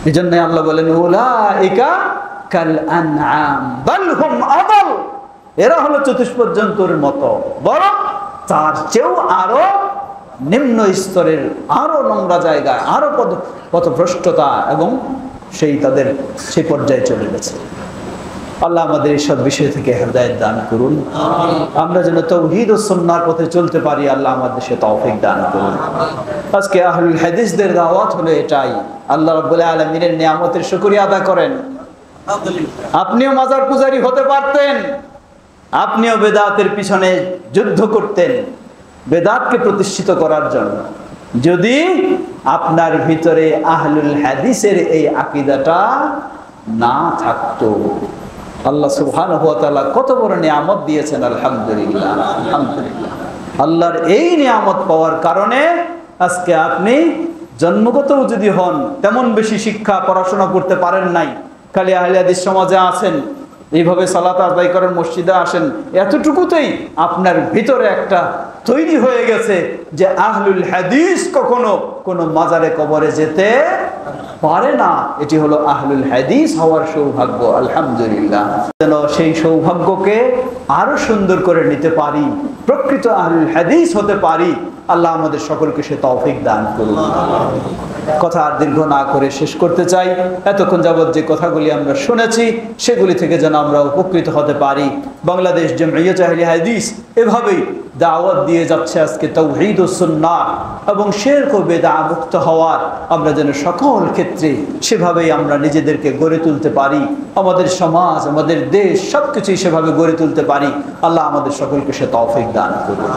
এই জন্য আল্লাহ বলেন উলাইকা কাল আনআম বাল হুম আদাল। এরা হলো চতুষ্পদ জন্তুর মতো, বরং তার চেয়েও আরো নিম্ন স্তরের, আরো নোংরা জায়গায়, আরো পথভ্রষ্টতা এবং তাদের সেই পর্যায়ে চলে গেছে। আল্লাহ আমাদের এইসব বিষয় থেকে হেদায়েত দান করুন। আমরা যেন তাওহীদ ও সুন্নাহর পথে চলতে পারি, আল্লাহ আমাদের সে তৌফিক দান করুন। আজকে আহলুল হাদিসদের দাওয়াত হলো এটাই। আল্লাহ রাব্বুল আলামিনের নিয়ামতের শুকরিয়া আদা করেন। আপনিও মাজার পূজারী হতে পারতেন, আপনিও বেদাতের পিছনে যুদ্ধ করতেন বেদাতকে প্রতিষ্ঠিত করার জন্য, যদি আপনার ভিতরে আহলুল হাদিসের এই আকীদাটা না থাকতো। আল্লাহ সুবহানাহু ওয়া তাআলা কত বড় নিয়ামত দিয়েছেন, আলহামদুলিল্লাহ, আলহামদুলিল্লাহ। আল্লাহর এই নিয়ামত পাওয়ার কারণে আজকে আপনি জন্মগতও যদি হন, তেমন বেশি শিক্ষা পড়াশোনা করতে পারেন নাই, খালি আহলে হাদিস সমাজে আছেন, এইভাবে সালাত আদায় করেন, মসজিদে আসেন, এতটুকুতেই আপনার ভিতরে একটা তৈরি হয়ে গেছে যে আহলুল হাদিস কখনো কোনো মাজারে কবরে যেতে পারে না। এটি হলো আহলুল হাদিস হওয়ার সৌভাগ্য, আলহামদুলিল্লাহ। যেন সেই সৌভাগ্যকে আরো সুন্দর করে নিতে পারি, প্রকৃত আহলুল হাদিস হতে পারি। আল্লাহ আমাদের সকলকে সে তৌফিক দান করুন। কথা আর দীর্ঘ না করে শেষ করতে চাই। এতক্ষণ যাবত যে কথাগুলি আমরা শুনেছি, সেগুলি থেকে যেন আমরা উপকৃত হতে পারি। বাংলাদেশ জামিয়াত আহলে হাদিস এভাবেই দাওয়াত দিয়ে যাচ্ছে আজকে তাওহীদ ও সুন্নাহ এবং শিরক ও বিদআ মুক্ত হওয়ার। আমরা যেন সকল ক্ষেত্রে সেভাবেই আমরা নিজেদেরকে গড়ে তুলতে পারি, আমাদের সমাজ, আমাদের দেশ সবকিছুই সেভাবে গড়ে তুলতে পারি। আল্লাহ আমাদের সকলকে সে তৌফিক দান করুন।